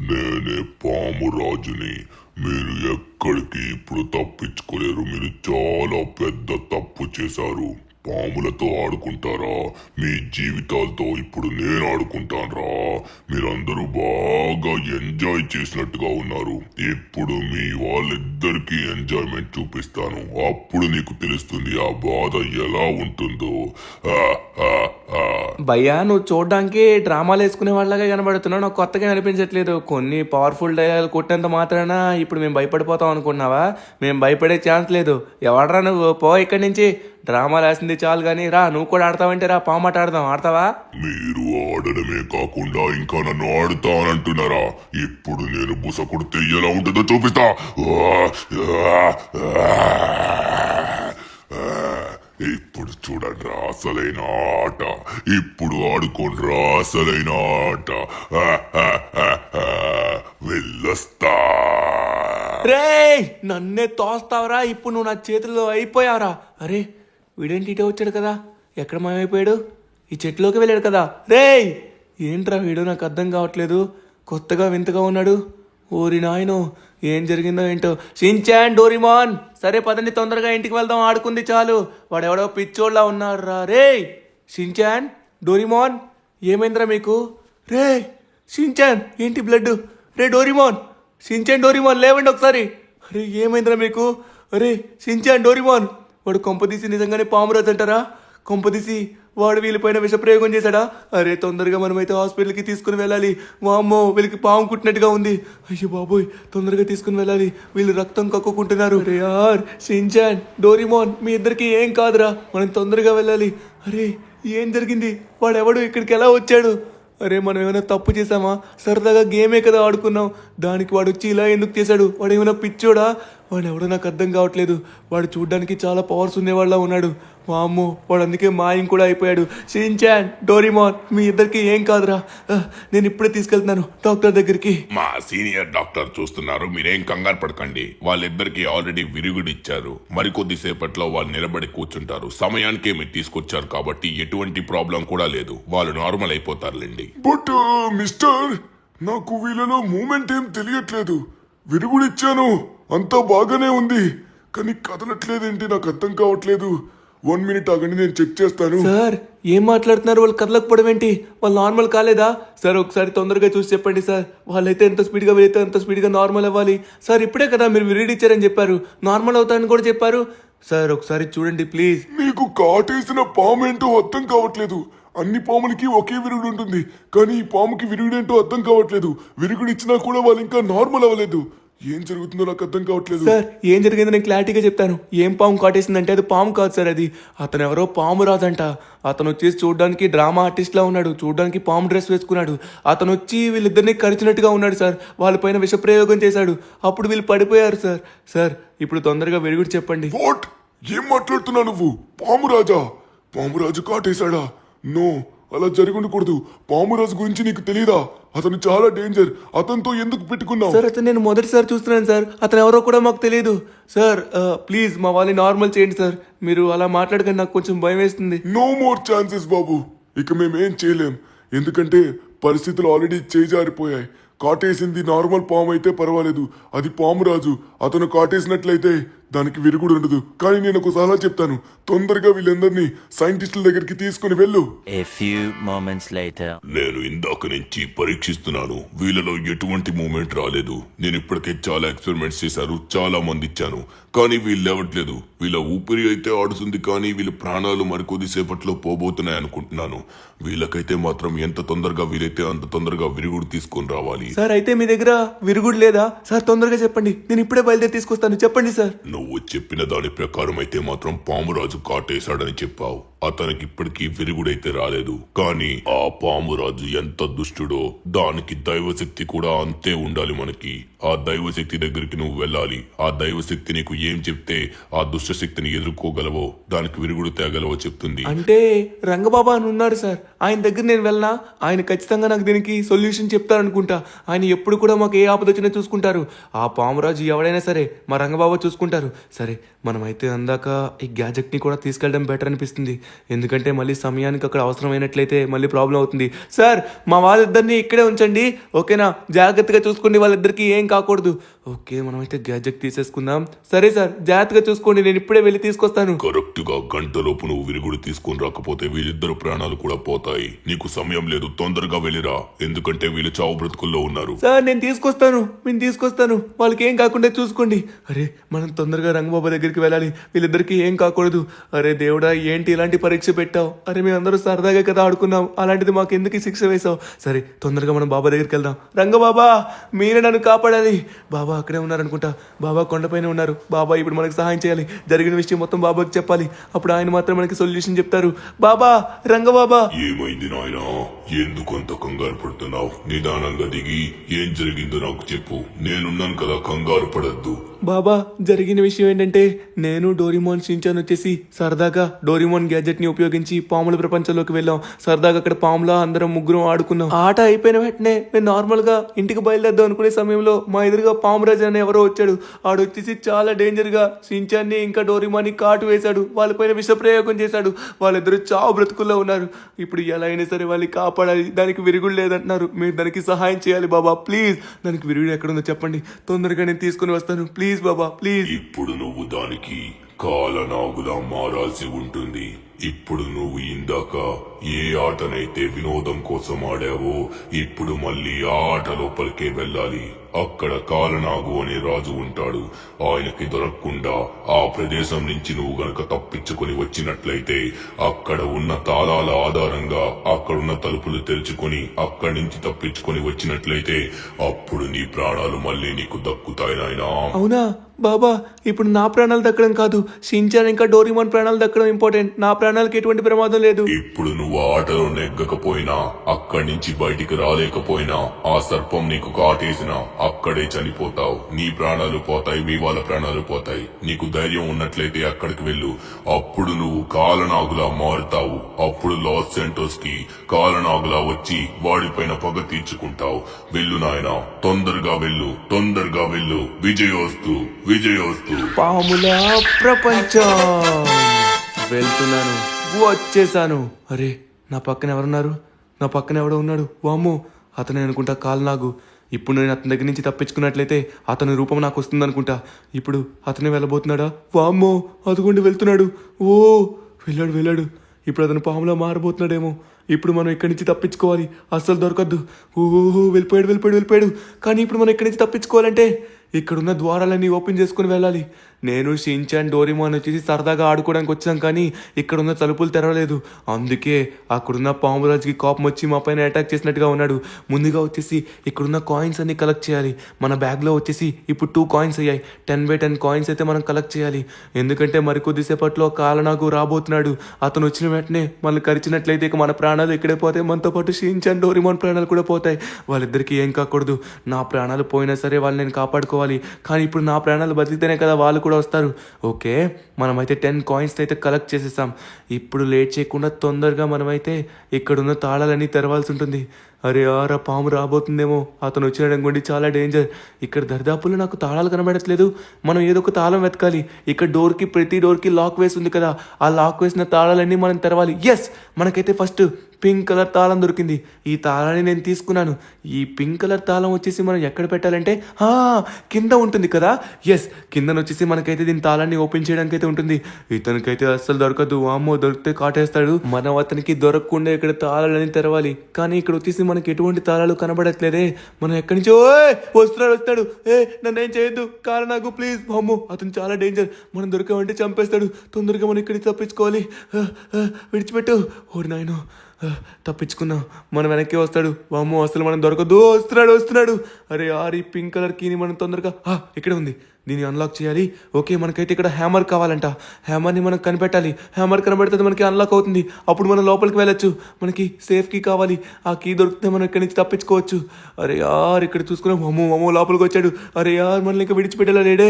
నేనే పాము రాజుని. మీరు ఎక్కడికి ఇప్పుడు తప్పించుకోలేరు. మీరు చాలా పెద్ద తప్పు చేశారు. పాములతో ఆడుకుంటారా? మీ జీవితాలతో ఇప్పుడు నేను ఆడుకుంటానరా. మీరందరూ బాగా ఎంజాయ్ చేసినట్టుగా ఉన్నారు. ఇప్పుడు మీ వాళ్ళిద్దరికీ ఎంజాయ్మెంట్ చూపిస్తాను. అప్పుడు నీకు తెలుస్తుంది ఆ బాధ ఎలా ఉంటుందో. భయ్యా, నువ్వు చూడడానికి డ్రామాలు వేసుకునే వాళ్ళగా కనబడుతున్నావు. నాకు కొత్తగా అనిపించట్లేదు. కొన్ని పవర్ఫుల్ డైలాగులు కొట్టేంత మాత్రాన ఇప్పుడు మేము భయపడిపోతాం అనుకున్నావా? మేము భయపడే ఛాన్స్ లేదు. ఎవడరా నువ్వు? పో ఇక్కడి నుంచి. డ్రామాలు వేసింది చాలు కానీ రా, నువ్వు కూడా ఆడతావంటే రా, పామాట ఆడతావా? మీరు ఆడడమే కాకుండా ఇంకా నన్ను ఆడుతానంటున్నారా? ఇప్పుడు నేను బుస కొడితే ఎలా ఉంటుందో చూపిస్తా. ఇప్పుడు చూడండి రా అసలైన ఆట. ఇప్పుడు ఆడుకోండి అసలైన ఆట. వెళ్ళొస్తా. రే, నన్నే తోస్తావరా? ఇప్పుడు నువ్వు నా చేతుల్లో అయిపోయావరా. అరే, వీడేంటి ఇటే వచ్చాడు కదా, ఎక్కడ మాయమైపోయాడు? ఈ చెట్టులోకి వెళ్ళాడు కదా. రే, ఏంట్రా వీడు? నాకు అర్థం కావట్లేదు. కొత్తగా వింతగా ఉన్నాడు. ఓరి నాయనో, ఏం జరిగిందో ఏంటో. షించాన్, డోరిమాన్, సరే పదండి తొందరగా ఇంటికి వెళ్దాం. ఆడుకుంది చాలు. వాడెవడో పిచ్చోళ్ళ ఉన్నాడు రా. రే షించాన్, డోరిమాన్, ఏమైందిరా మీకు? రే షించాన్, ఏంటి బ్లడ్? రే డోరిమాన్, షించాన్, డోరిమాన్, లేవండి ఒకసారి. అరే, ఏమైందిరా మీకు? అరే షించాన్, డోరిమాన్, వాడు కొంపదీసి నిజంగానే పామురాజు అంటారా? కొంపదీసి వాడు వీళ్ళపైన విషప్రయోగం చేశాడా? అరే, తొందరగా మనమైతే హాస్పిటల్కి తీసుకుని వెళ్ళాలి. వామ్మో, వీళ్ళకి పాము కుట్టినట్టుగా ఉంది. అయ్యో బాబోయ్, తొందరగా తీసుకుని వెళ్ళాలి. వీళ్ళు రక్తం కక్కుకుంటున్నారు. అరే యార్, షించాన్, డోరిమాన్, మీ ఇద్దరికి ఏం కాదురా, మనం తొందరగా వెళ్ళాలి. అరే, ఏం జరిగింది? వాడెవడు ఇక్కడికి ఎలా వచ్చాడు? అరే, మనం ఏమైనా తప్పు చేసామా? సరదాగా గేమే కదా ఆడుకున్నాం, దానికి వాడు వచ్చి ఇలా ఎందుకు చేశాడు? వాడు ఏమైనా పిచ్చోడా? వాడు ఎవడో నాకు అర్థం కావట్లేదు. వాడు చూడ్డానికి చాలా పవర్స్ ఉండేవాళ్ళ ఉన్నాడు. వామ్మో వాడు అందుకే మాయం కూడా అయిపోయాడు. షిన్చాన్, డోరేమోన్ మీ ఇద్దరికి ఏం కాదురా. నేను ఇప్పుడే తీసుకెళ్తున్నాను డాక్టర్ దగ్గరికి. మా సీనియర్ డాక్టర్ చూస్తున్నారు, మీరేం కంగారు పడకండి. వాళ్ళిద్దరికి ఆల్రెడీ విరుగుడిచ్చారు. మరికొద్ది సేపట్లో వాళ్ళు నిలబడి కూర్చుంటారు. సమయానికే మీరు తీసుకొచ్చారు కాబట్టి ఎటువంటి ప్రాబ్లం కూడా లేదు. వాళ్ళు నార్మల్ అయిపోతారులేండి. బట్ మిస్టర్, నాకు వీళ్ళలో మూమెంట్ ఏం తెలియట్లేదు. విరుగుడిచ్చాను, అంతా బాగానే ఉంది, కానీ కదలట్లేదేంటి నాకు అర్థం కావట్లేదు. 1 మినిట్ ఆగండి, నేను చెక్ చేస్తాను. సార్ ఏం మాట్లాడుతున్నారు? వాళ్ళు కదలకపోవడం ఏంటి? వాళ్ళు నార్మల్ కాలేదా? సార్ ఒకసారి తొందరగా చూసి చెప్పండి సార్. వాళ్ళైతే ఎంత స్పీడ్గా వెళితే అంత స్పీడ్గా నార్మల్ అవ్వాలి. సార్ ఇప్పుడే కదా మీరు విరుగుడిచ్చారని చెప్పారు, నార్మల్ అవుతారని కూడా చెప్పారు. సార్ ఒకసారి చూడండి ప్లీజ్. నీకు కాటేసిన పాము ఏంటో అర్థం కావట్లేదు. అన్ని పాములకి ఒకే విరుగుడు ఉంటుంది, కానీ ఈ పాముకి విరుగుడేంటో అర్థం కావట్లేదు. విరుగుడు ఇచ్చినా కూడా వాళ్ళు ఇంకా నార్మల్ అవ్వలేదు. ఏం జరుగుతుందో నాకు అర్థం కావట్లేదు. సార్ ఏం జరిగిందో నేను క్లారిటీగా చెప్తాను. ఏం పాము కాటేసిందంటే అది పాము కాదు సార్, అది అతను ఎవరో పాము రాజంట. అతను వచ్చేసి చూడడానికి డ్రామా ఆర్టిస్ట్ లా ఉన్నాడు, చూడడానికి పాము డ్రెస్ వేసుకున్నాడు. అతను వచ్చి వీళ్ళిద్దరిని కరిచినట్టుగా ఉన్నాడు సార్. వాళ్ళపైన విషప్రయోగం చేశాడు, అప్పుడు వీళ్ళు పడిపోయారు సార్. సార్ ఇప్పుడు తొందరగా విరుగుడు చెప్పండి. వాట్? ఏం మాట్లాడుతున్నావు నువ్వు? పామురాజా? పామురాజు కాటేశాడా? నో, అలా జరిగి ఉండకూడదు. పామురాజు గురించి నీకు తెలియదా? అతను చాలా డేంజర్. అతనితో ఎందుకు పెట్టుకున్నావు? సార్ అతను నేను మొదటిసారి చూస్తున్నాను సార్. అతను ఎవరో కూడా మాకు తెలియదు సార్. ప్లీజ్ మా వాళ్ళని నార్మల్ చేయండి సార్. మీరు అలా మాట్లాడకండి, నాకు కొంచెం భయం వేస్తుంది. నో మోర్ ఛాన్సెస్ బాబు. ఇక మేమేం చేయలేం, ఎందుకంటే పరిస్థితులు ఆల్రెడీ చేజారిపోయాయి. కాటేసింది నార్మల్ పాము అయితే పర్వాలేదు, అది పామురాజు. అతను కాటేసినట్లయితే దానికి విరుగుడు ఉండదు. కానీ నేను ఒక సలహా చెప్తాను, తొందరగా వీళ్ళందరినీ సైంటిస్టుల దగ్గరికి తీసుకుని వెళ్ళు. A few moments later. నేను ఇందాక నుంచి పరీక్షిస్తున్నాను, వీళ్ళలో ఎటువంటి మూమెంట్ రాలేదు. నేను ఇప్పటికే చాలా ఎక్స్పెరిమెంట్స్ చేశారు, చాలా మంది ఇచ్చాను, కానీ వీళ్ళు లేవట్లేదు. వీళ్ళ ఊపిరి అయితే ఆడుతుంది, కానీ వీళ్ళ ప్రాణాలు మరికొద్ది సేపట్లో పోబోతున్నాయి అనుకుంటున్నాను. వీళ్ళకైతే మాత్రం ఎంత తొందరగా వీలైతే అంత తొందరగా విరుగుడు తీసుకొని రావాలి. సార్ అయితే మీ దగ్గర విరుగుడు లేదా సార్? తొందరగా చెప్పండి, నేను ఇప్పుడే బయలుదేరి తీసుకొస్తాను. చెప్పండి సార్. నువ్వు చెప్పిన దాని ప్రకారం అయితే మాత్రం పామురాజు కాటేశాడని చెప్పావు. అతనికి ఇప్పటికీ విరుగుడైతే రాలేదు, కానీ ఆ పామురాజు ఎంత దుష్టుడో దానికి దైవశక్తి కూడా అంతే ఉండాలి. మనకి ఆ దైవశక్తి దగ్గరికి నువ్వు వెళ్ళాలి. ఆ దైవశక్తి నీకు ఏం చెప్తే ఆ దుష్ట శక్తిని ఎదుర్కోగలవో, దానికి విరుగుడు తేగలవో చెప్తుంది. అంటే రంగబాబా అని ఉన్నాడు సార్, ఆయన దగ్గర నేను వెళ్ళనా? ఆయన ఖచ్చితంగా నాకు దీనికి సొల్యూషన్ చెప్తారనుకుంటా. ఆయన ఎప్పుడు కూడా మాకు ఏ ఆపద వచ్చినా చూసుకుంటారు. ఆ పామురాజు ఎవడైనా సరే మా రంగబాబా చూసుకుంటారు. సరే మనమైతే అందాక ఈ గ్యాజెట్ని కూడా తీసుకెళ్ళడం బెటర్ అనిపిస్తుంది, ఎందుకంటే మళ్ళీ సమయానికి అక్కడ అవసరమైనట్లయితే మళ్ళీ ప్రాబ్లం అవుతుంది. సార్ మా వాళ్ళిద్దరిని ఇక్కడే ఉంచండి, ఓకేనా? జాగ్రత్తగా చూసుకోండి, వాళ్ళిద్దరికి ఏం కాకూడదు. ఓకే మనమైతే గ్యాజెట్ తీసేసుకుందాం. సరే సార్ జాగ్రత్తగా చూసుకోండి, నేను ఇప్పుడే వెళ్ళి తీసుకొస్తాను. కరెక్ట్ గా గంటలోపు నువ్వు విరుగుడు తీసుకొని రాకపోతే వీళ్ళిద్దరు ప్రాణాలు కూడా పోతాయి. నీకు సమయం లేదు, తొందరగా వెళ్ళిరా, ఎందుకంటే వీళ్ళు చావు బ్రతుకుల్లో ఉన్నారు. సార్ నేను తీసుకొస్తాను, వాళ్ళకి ఏం కాకుండా చూసుకోండి. అరే మనం తొందరగా రంగబాబా దగ్గరికి వెళ్ళాలి, వీళ్ళిద్దరికి ఏం కాకూడదు. అరే దేవుడా ఏంటి ఇలాంటి పరీక్ష పెట్టావు? అరే మేమందరూ సరదాగా కదా ఆడుకున్నాం, అలాంటిది మాకు ఎందుకు శిక్ష వేసావు? సరే తొందరగా మనం బాబా దగ్గరికి వెళ్దాం. రంగబాబా మీరే నన్ను కాపాడాలి. బాబా అక్కడే ఉన్నారనుకుంటా, బాబా కొండపైన ఉన్నారు. బాబా ఇప్పుడు మనకి సహాయం చేయాలి, జరిగిన విషయం మొత్తం బాబాకి చెప్పాలి, అప్పుడు ఆయన మాత్రం మనకి సొల్యూషన్ చెప్తారు. బాబా, రంగబాబా. ఏమైంది నాయనా? ఎందుకు అంత కంగారు పడుతున్నావు? నిదానంగా దిగి ఏం జరిగిందో నాకు చెప్పు, నేనున్నాను కదా, కంగారు పడద్దు. బాబా జరిగిన విషయం ఏంటంటే నేను డోరేమోన్ షిన్చాన్ వచ్చేసి సరదాగా డోరేమోన్ గ్యాజెట్ ని ఉపయోగించి పాముల ప్రపంచంలోకి వెళ్ళాం. సరదాగా అక్కడ పాములా అందరం ముగ్గురం ఆడుకున్నాం. ఆట అయిపోయిన వెంటనే మేము నార్మల్ గా ఇంటికి బయలుదేద్దాం అనుకునే సమయంలో మా ఎదురుగా పామురాజు అని ఎవరో వచ్చాడు. ఆడొచ్చేసి చాలా డేంజర్ గా షిన్చాన్ని ఇంకా డోరేమోన్ ని కాటు వేశాడు, వాళ్ళపైన విష ప్రయోగం చేశాడు. వాళ్ళిద్దరు చావు బ్రతుకుల్లో ఉన్నారు. ఇప్పుడు ఎలా అయినా సరే వాళ్ళని కాపాడాలి, దానికి విరుగుడు లేదంటున్నారు. మీరు దానికి సహాయం చేయాలి బాబా, ప్లీజ్. దానికి విరుగుడు ఎక్కడుందో చెప్పండి, తొందరగా నేను తీసుకుని వస్తాను. Please Baba please. ఇప్పుడు నువ్వు దానికి కాలనాగులా మారాల్సి ఉంటుంది. ఇప్పుడు నువ్వు ఇందాక ఏ ఆటనైతే వినోదం కోసం ఆడావో, ఇప్పుడు మళ్ళీ ఆ ఆట లోపలికే వెళ్ళాలి. అక్కడ కాలనాగు అనే రాజు ఉంటాడు. ఆయనకి దొరకకుండా ఆ ప్రదేశం నుంచి నువ్వు గనక తప్పించుకొని వచ్చినట్లయితే, అక్కడ ఉన్న తాళాల ఆధారంగా అక్కడున్న తలుపులు తెరుచుకొని అక్కడి నుంచి తప్పించుకొని వచ్చినట్లయితే అప్పుడు నీ ప్రాణాలు మళ్ళీ నీకు దక్కుతాయి నాయనా. అవునా బాబా? ఇప్పుడు నా ప్రాణాలు దక్కడం కాదు, షిన్చాన్ ఇంకా డోరేమోన్ ప్రాణాలు దక్కడం ఇంపార్టెంట్. నా ప్రాణాలకు ఎటువంటి ప్రమాదం లేదు. ఇప్పుడు నువ్వు ఆటలో నెగ్గకపోయినా, అక్కడి నుంచి బయటికి రాలేకపోయినా, ఆ సర్పం నీకు కాటేసినా అక్కడే చనిపోతావు. నీ ప్రాణాలు పోతాయి, మీ వాళ్ళ ప్రాణాలు పోతాయి. నీకు ధైర్యం ఉన్నట్లయితే అక్కడికి వెళ్ళు. అప్పుడు నువ్వు కాలనాగులా మారుతావు. అప్పుడు లాస్ సెంటోస్ కి కాలనాగులా వచ్చి వాడిపైన పగ తీర్చుకుంటావు. వెళ్ళు నాయనా, తొందరగా వెళ్ళు, తొందరగా వెళ్ళు. విజయోస్తు, విజయోస్తు. పాముల ప్రపంచం. వెళ్తున్నాను, వచ్చేసాను. అరే, నా పక్కన ఎవరున్నారు? నా పక్కన ఎవడో ఉన్నాడు. వామ్మో, అతనే అనుకుంటా కాలనాగు. ఇప్పుడు నేను అతని దగ్గర నుంచి తప్పించుకున్నట్లయితే అతని రూపం నాకు వస్తుందనుకుంటా. ఇప్పుడు అతనే వెళ్ళబోతున్నాడా? వామ్మో, అదుగుండి వెళ్తున్నాడు. ఓ, వెళ్ళాడు. ఇప్పుడు అతను పాములా మారబోతున్నాడేమో. ఇప్పుడు మనం ఇక్కడి నుంచి తప్పించుకోవాలి, అస్సలు దొరకద్దు. ఓహో, వెళ్ళిపోయాడు. కానీ ఇప్పుడు మనం ఇక్కడి నుంచి తప్పించుకోవాలంటే ఇక్కడున్న ద్వారాలన్నీ ఓపెన్ చేసుకుని వెళ్ళాలి. నేను షిన్చాన్ డోరేమోన్ వచ్చేసి సరదాగా ఆడుకోవడానికి వచ్చాం, కానీ ఇక్కడున్న తలుపులు తెరవలేదు. అందుకే అక్కడున్న పామురాజుకి కోపం వచ్చి మా పైన అటాక్ చేసినట్టుగా ఉన్నాడు. ముందుగా వచ్చేసి ఇక్కడున్న కాయిన్స్ అన్ని కలెక్ట్ చేయాలి. మన బ్యాగ్లో వచ్చేసి ఇప్పుడు 2 కాయిన్స్ అయ్యాయి. 10/10 కాయిన్స్ అయితే మనం కలెక్ట్ చేయాలి. ఎందుకంటే మరికొద్దిసేపట్లో కాలనాగు రాబోతున్నాడు. అతను వచ్చిన వెంటనే మనల్ని కరిచినట్లయితే ఇక మన ప్రాణాలు ఇక్కడే పోతాయి. మనతో పాటు షిన్చాన్ డోరేమోన్ ప్రాణాలు కూడా పోతాయి. వాళ్ళిద్దరికీ ఏం కాకూడదు. నా ప్రాణాలు పోయినా సరే వాళ్ళని నేను కాపాడుకోవాలి. కానీ ఇప్పుడు నా ప్రాణాలు బతికితేనే కదా వాళ్ళు కూడా వస్తారు. ఓకే, మనమైతే 10 కాయిన్స్ అయితే కలెక్ట్ చేసేసాం. ఇప్పుడు లేట్ చేయకుండా తొందరగా మనమైతే ఇక్కడున్న తాళాలన్నీ తెరవాల్సి ఉంటుంది. అరే ఆరా, పాము రాబోతుందేమో. అతను వచ్చినడం చాలా డేంజర్. ఇక్కడ దరిదాపుల్లో నాకు తాళాలు కనబడట్లేదు. మనం ఏదో ఒక తాళం వెతకాలి. ఇక్కడ ప్రతి డోర్కి లాక్ వేసి ఉంది కదా, ఆ లాక్ వేసిన తాళాలన్నీ మనం తెరవాలి. ఎస్, మనకైతే ఫస్ట్ పింక్ కలర్ తాళం దొరికింది. ఈ తాళాన్ని నేను తీసుకున్నాను. ఈ పింక్ కలర్ తాళం వచ్చేసి మనం ఎక్కడ పెట్టాలంటే కింద ఉంటుంది కదా. ఎస్, కిందన వచ్చేసి మనకైతే దీని తాళాన్ని ఓపెన్ చేయడానికి అయితే ఉంటుంది. ఇతనికైతే అస్సలు దొరకదు. అమ్మో, దొరికితే కాటేస్తాడు. మనం అతనికి దొరకకుండా ఇక్కడ తాళాలని తెరవాలి. కానీ ఇక్కడ వచ్చేసి మనకి ఎటువంటి తాళాలు కనబడట్లేదే. మనం ఎక్కడి నుంచో వస్తున్నాడు. నన్ను ఏం చేయొద్దు కాలనాగు, ప్లీజ్. అమ్మో, అతను చాలా డేంజర్. మనం దొరకమంటే చంపేస్తాడు. తొందరగా మనం ఇక్కడికి తప్పించుకోవాలి. విడిచిపెట్టు. ఓడి నాయనో, తప్పించుకున్నాం. మనం వెనక్కి వస్తాడు. వామ్మో, అసలు మనం దొరకదు. వస్తున్నాడు. అరే ఈ పింక్ కలర్ కీని మనం తొందరగా ఇక్కడే ఉంది, దీన్ని అన్లాక్ చేయాలి. ఓకే, మనకైతే ఇక్కడ హ్యామర్ కావాలంట. హ్యామర్ని మనం కనిపెట్టాలి. హ్యామర్ కనబెడితే మనకి అన్లాక్ అవుతుంది. అప్పుడు మనం లోపలికి వెళ్ళొచ్చు. మనకి సేఫ్ కీ కావాలి. ఆ కీ దొరికితే మనం ఇక్కడి నుంచి తప్పించుకోవచ్చు. అరే ఇక్కడ చూసుకున్నాం. అమ్మో, లోపలికి వచ్చాడు. అరే మనల్ని ఇంకా విడిచిపెట్టేలా లేడే.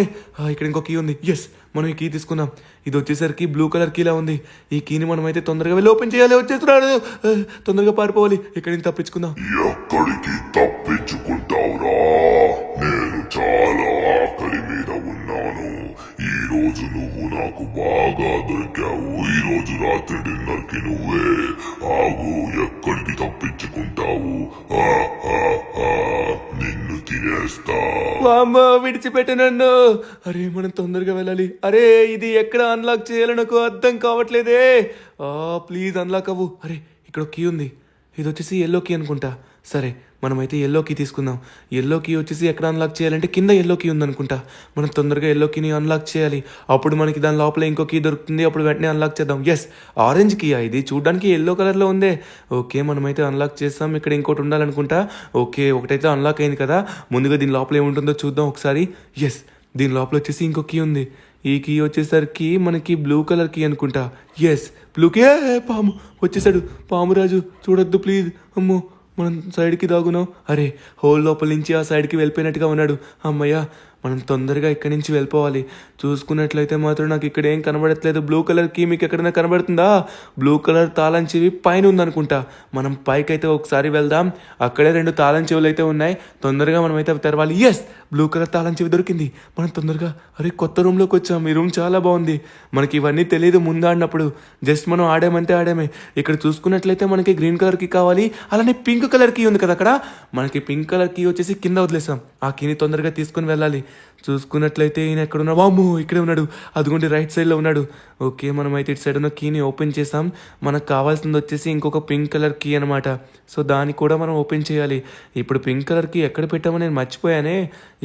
ఇక్కడ ఇంకో కీ ఉంది. ఎస్, మనం ఈ కీ తీసుకుందాం. ఇది వచ్చేసరికి బ్లూ కలర్ కీలా ఉంది. ఈ కీని మనం అయితే తొందరగా వెళ్ళి ఓపెన్ చేయాలి. వచ్చేస్తున్నాడు. తొందరగా పారిపోవాలి. ఇక్కడి నుంచి తప్పించుకుందాం. ఎక్కడికి తప్పించుకుంటావురా? నేను చాలా ఆకలి మీద ఉన్నాను. ఈ రోజు నువ్వు నాకు బాగా దొరికావు. ఈ రోజు రాత్రి డిన్నర్ కి నువ్వే. ఆగు, ఎక్కడికి తప్పించుకుంటావు? నిన్ను తినేస్తా. వామ్మో, విడిచిపెట్టు నన్ను. అరే మనం తొందరగా వెళ్ళాలి. అరే ఇది ఎక్కడ అన్లాక్ చేయాలో నాకు అర్థం కావట్లేదే. ప్లీజ్ అన్లాక్ అవ్వు. అరే ఇక్కడ కీ ఉంది. ఇది వచ్చేసి ఎల్లో కీ అనుకుంటా. సరే, మనమైతే ఎల్లో కీ తీసుకుందాం. ఎల్లో కీ వచ్చేసి ఎక్కడ అన్లాక్ చేయాలంటే కింద ఎల్లో కీ ఉందనుకుంటా. మనం తొందరగా ఎల్లో కీని అన్లాక్ చేయాలి. అప్పుడు మనకి దాని లోపల ఇంకో కీ దొరుకుతుంది. అప్పుడు వెంటనే అన్లాక్ చేద్దాం. Yes, orange key. ఇది చూడడానికి ఎల్లో కలర్లో ఉందే. ఓకే, మనమైతే అన్లాక్ చేస్తాం. ఇక్కడ ఇంకోటి ఉండాలనుకుంటా. ఓకే, ఒకటైతే అన్లాక్ అయింది కదా. ముందుగా దీని లోపల ఏముంటుందో చూద్దాం ఒకసారి. ఎస్, దీని లోపల వచ్చేసి ఇంకో కీ ఉంది. ఈ కీ వచ్చేసరికి మనకి బ్లూ కలర్ కీ అనుకుంటా. Yes, blue key. పాము వచ్చేసాడు. పామురాజు చూడొద్దు ప్లీజ్. అమ్మో, మనం సైడ్కి దాగున్నాం. అరే హోల్ లోపల నుంచి ఆ సైడ్కి వెళ్ళిపోయినట్టుగా ఉన్నాడు. అమ్మయ్య, మనం తొందరగా ఇక్కడి నుంచి వెళ్ళిపోవాలి. చూసుకున్నట్లయితే మాత్రం నాకు ఇక్కడ ఏం కనబడట్లేదు. బ్లూ కలర్ కీ మీకు ఎక్కడైనా కనబడుతుందా? బ్లూ కలర్ తాళం చెవి పైన ఉందనుకుంటా. మనం పైకి అయితే ఒకసారి వెళ్దాం. అక్కడే 2 తాళం చెవులు అయితే ఉన్నాయి. తొందరగా మనం అయితే తెరవాలి. ఎస్, బ్లూ కలర్ తాళం చెవి దొరికింది. మనం తొందరగా కొత్త రూమ్లోకి వచ్చాం. ఈ రూమ్ చాలా బాగుంది. మనకి ఇవన్నీ తెలియదు ముందు ఆడినప్పుడు. జస్ట్ మనం ఆడామే. ఇక్కడ చూసుకున్నట్లయితే మనకి గ్రీన్ కలర్ కీ కావాలి. అలానే పింక్ కలర్ కీ ఉంది కదా అక్కడ. మనకి పింక్ కలర్ కీ వచ్చేసి కింద వదిలేసాం. ఆ కీని తొందరగా తీసుకుని వెళ్ళాలి. చూసుకున్నట్లయితే ఈయన ఎక్కడ ఉన్నాడు? వామ్మో, ఇక్కడే ఉన్నాడు. అదిగోండి రైట్ సైడ్లో ఉన్నాడు. ఓకే, మనమైతే ఇటు సైడ్ ఉన్న కీని ఓపెన్ చేసాం. మనకు కావాల్సింది వచ్చేసి ఇంకొక పింక్ కలర్ కీ అనమాట. సో దాన్ని కూడా మనం ఓపెన్ చేయాలి. ఇప్పుడు పింక్ కలర్ కీ ఎక్కడ పెట్టామో నేను మర్చిపోయానే.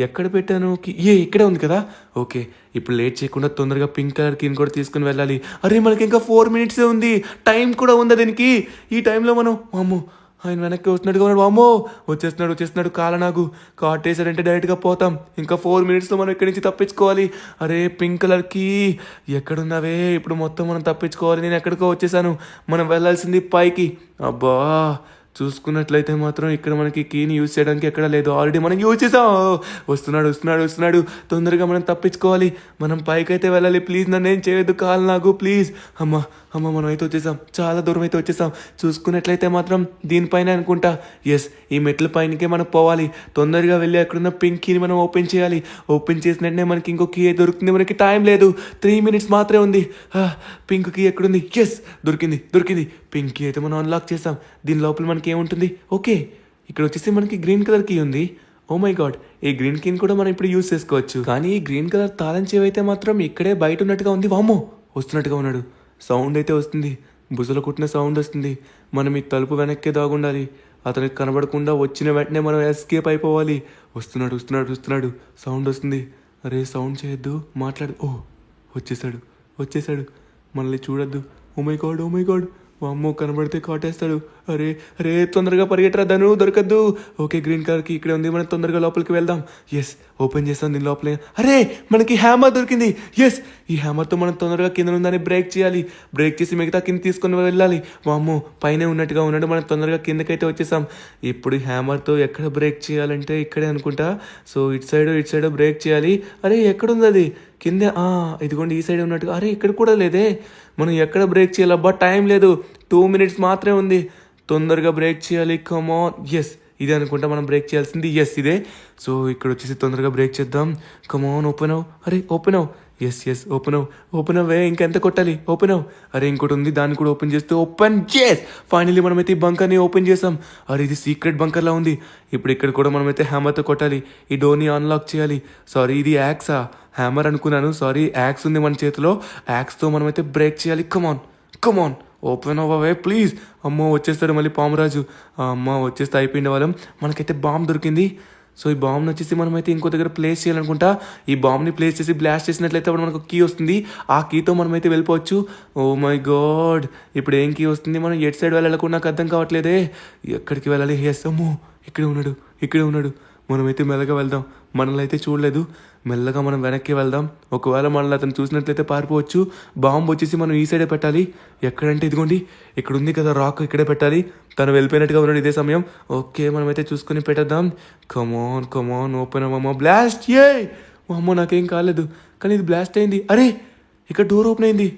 ఎక్కడ పెట్టాను కీ? ఇక్కడే ఉంది కదా. ఓకే, ఇప్పుడు లేట్ చేయకుండా తొందరగా పింక్ కలర్ కీని కూడా తీసుకుని వెళ్ళాలి. అరే మనకి ఇంకా 4 minutes ఉంది. టైం కూడా ఉందా దీనికి? ఈ టైంలో మనం ఆయన వెనక్కి వస్తున్నాడుగా ఉన్నాడు. అమ్మో వచ్చేస్తున్నాడు కాలనాగు. కాటేసాడంటే డైరెక్ట్గా పోతాం. ఇంకా 4 minutesలో మనం ఇక్కడి నుంచి తప్పించుకోవాలి. అరే పింక్ కలర్ కీ ఎక్కడున్నావే? ఇప్పుడు మొత్తం మనం తప్పించుకోవాలి. నేను ఎక్కడికో వచ్చేసాను. మనం వెళ్ళాల్సింది పైకి. అబ్బా చూసుకున్నట్లయితే మాత్రం ఇక్కడ మనకి కీని యూజ్ చేయడానికి ఎక్కడ లేదు. ఆల్రెడీ మనం యూజ్ చేసాం. వస్తున్నాడు. తొందరగా మనం తప్పించుకోవాలి. మనం పైకి అయితే వెళ్ళాలి. ప్లీజ్ నన్ను ఏం చేయొద్దు కాలనాగు ప్లీజ్. అమ్మ మనం అయితే వచ్చేసాం. చాలా దూరం అయితే వచ్చేసాం. చూసుకున్నట్లయితే మాత్రం దీనిపైన అనుకుంటా. ఎస్ ఈ మెట్ల పైనకే మనం పోవాలి. తొందరగా వెళ్ళి అక్కడున్న పింక్ కీని మనం ఓపెన్ చేయాలి. ఓపెన్ చేసిన వెంటనే మనకి ఇంకో కీ దొరుకుతుంది. మనకి టైం లేదు. 3 minutes మాత్రమే ఉంది. పింక్ కీ ఎక్కడుంది? ఎస్ దొరికింది. పింక్ కీ అయితే మనం అన్లాక్ చేసాం. దీని లోపల మనకి ఏముంటుంది? ఓకే ఇక్కడ వచ్చేసి మనకి గ్రీన్ కలర్ కీ ఉంది. ఓ మై గాడ్ ఈ గ్రీన్ కీని కూడా మనం ఇప్పుడు యూజ్ చేసుకోవచ్చు. కానీ ఈ గ్రీన్ కలర్ తాళం చెవి అయితే మాత్రం ఇక్కడే బయట ఉన్నట్టుగా ఉంది. వామ్మో వస్తున్నట్టుగా ఉన్నాడు. సౌండ్ అయితే వస్తుంది. బుసలు కుట్టిన సౌండ్ వస్తుంది. మనం ఈ తలుపు వెనక్కే దాగుండాలి. అతనికి కనబడకుండా వచ్చిన వెంటనే మనం ఎస్కేప్ అయిపోవాలి. వస్తున్నాడు. సౌండ్ వస్తుంది. అరే సౌండ్ చేయొద్దు, మాట్లాడు. ఓ వచ్చేసాడు. మనల్ని చూడొద్దు. ఓ మై గాడ్ అమ్మో కనబడితే కాటేస్తాడు. అరే తొందరగా పరిగెట్టరా ధను, దొరకద్దు. ఓకే గ్రీన్ కలర్కి ఇక్కడే ఉంది. మనం తొందరగా లోపలికి వెళ్దాం. ఎస్ ఓపెన్ చేస్తాం. దీని లోపలే అరే మనకి హ్యామర్ దొరికింది. ఎస్ ఈ హ్యామర్తో మనం తొందరగా కింద ఉందని బ్రేక్ చేయాలి. బ్రేక్ చేసి మిగతా కింద తీసుకొని వెళ్ళాలి. వామ్మో పైన ఉన్నట్టుగా ఉన్నాడు. మనం తొందరగా కిందకైతే వచ్చేసాం. ఇప్పుడు హ్యామర్తో ఎక్కడ బ్రేక్ చేయాలంటే ఇక్కడే అనుకుంటా. సో ఇటు సైడ్ బ్రేక్ చేయాలి. అరే ఎక్కడుంది అది? కింద ఇదిగోండి ఈ సైడ్ ఉన్నట్టుగా. అరే ఇక్కడ కూడా లేదే. మనం ఎక్కడ బ్రేక్ చేయాలబ్బా? టైం లేదు. 2 minutes మాత్రమే ఉంది. తొందరగా బ్రేక్ చేయాలి. కమాన్. ఎస్ ఇదే అనుకుంటా మనం బ్రేక్ చేయాల్సింది. ఎస్ ఇదే. సో ఇక్కడ వచ్చేసి తొందరగా బ్రేక్ చేద్దాం. కమాన్ ఓపెన్ అవ్. అరే ఓపెన్ అవ్. ఎస్ ఓపెన్ అవ్వే. ఇంకెంత కొట్టాలి? ఓపెన్ అవ్. అరే ఇంకోటి ఉంది, దాన్ని కూడా ఓపెన్ చేస్తే ఓపెన్. ఎస్ ఫైనలీ మనమైతే ఈ బంకర్ని ఓపెన్ చేసాం. అరే ఇది సీక్రెట్ బంకర్లా ఉంది. ఇప్పుడు ఇక్కడ కూడా మనమైతే హ్యామర్తో కొట్టాలి. ఈ డోర్ని అన్లాక్ చేయాలి. సారీ ఇది యాక్సా? హ్యామర్ అనుకున్నాను. సారీ యాక్స్ ఉంది మన చేతిలో. యాక్స్తో మనమైతే బ్రేక్ చేయాలి. కమాన్ ఓపెన్ అవ్వవే ప్లీజ్. అమ్మో వచ్చేస్తాడు మళ్ళీ పామురాజు. అమ్మ వచ్చేస్తే అయిపోయింది వాళ్ళం. మనకైతే బాంబ్ దొరికింది. సో ఈ బాంబ్ని వచ్చేసి మనమైతే ఇంకో దగ్గర ప్లేస్ చేయాలనుకుంటా. ఈ బాంబ్ని ప్లేస్ చేసి బ్లాస్ట్ చేసినట్లయితే అప్పుడు మనకు కీ వస్తుంది. ఆ కీతో మనమైతే వెళ్ళిపోవచ్చు. ఓ మై గాడ్ ఇప్పుడు ఏం కీ వస్తుంది? మనం ఎటు సైడ్ వెళ్ళాలనుకున్నా నాకు అర్థం కావట్లేదే. ఎక్కడికి వెళ్ళాలి? ఎస్ అమ్మో ఇక్కడే ఉన్నాడు. మనమైతే మెల్లగా వెళ్దాం. మనల్ని అయితే చూడలేదు. మెల్లగా మనం వెనక్కి వెళ్దాం. ఒకవేళ మనల్ని అతను చూసినట్లయితే పారిపోవచ్చు. బాంబు వచ్చేసి మనం ఈ సైడే పెట్టాలి. ఎక్కడంటే ఇదిగోండి ఇక్కడ ఉంది కదా రాక్, ఇక్కడే పెట్టాలి. తను వెళ్ళిపోయినట్టుగా ఉన్నాడు ఇదే సమయం. ఓకే మనమైతే చూసుకొని పెట్టేద్దాం. కమాన్ ఓపెన్ అవ్వమ్మా. బ్లాస్ట్. అమ్మో నాకేం కాలేదు, కానీ ఇది బ్లాస్ట్ అయింది. అరే ఇక్కడ డోర్ ఓపెన్ అయింది.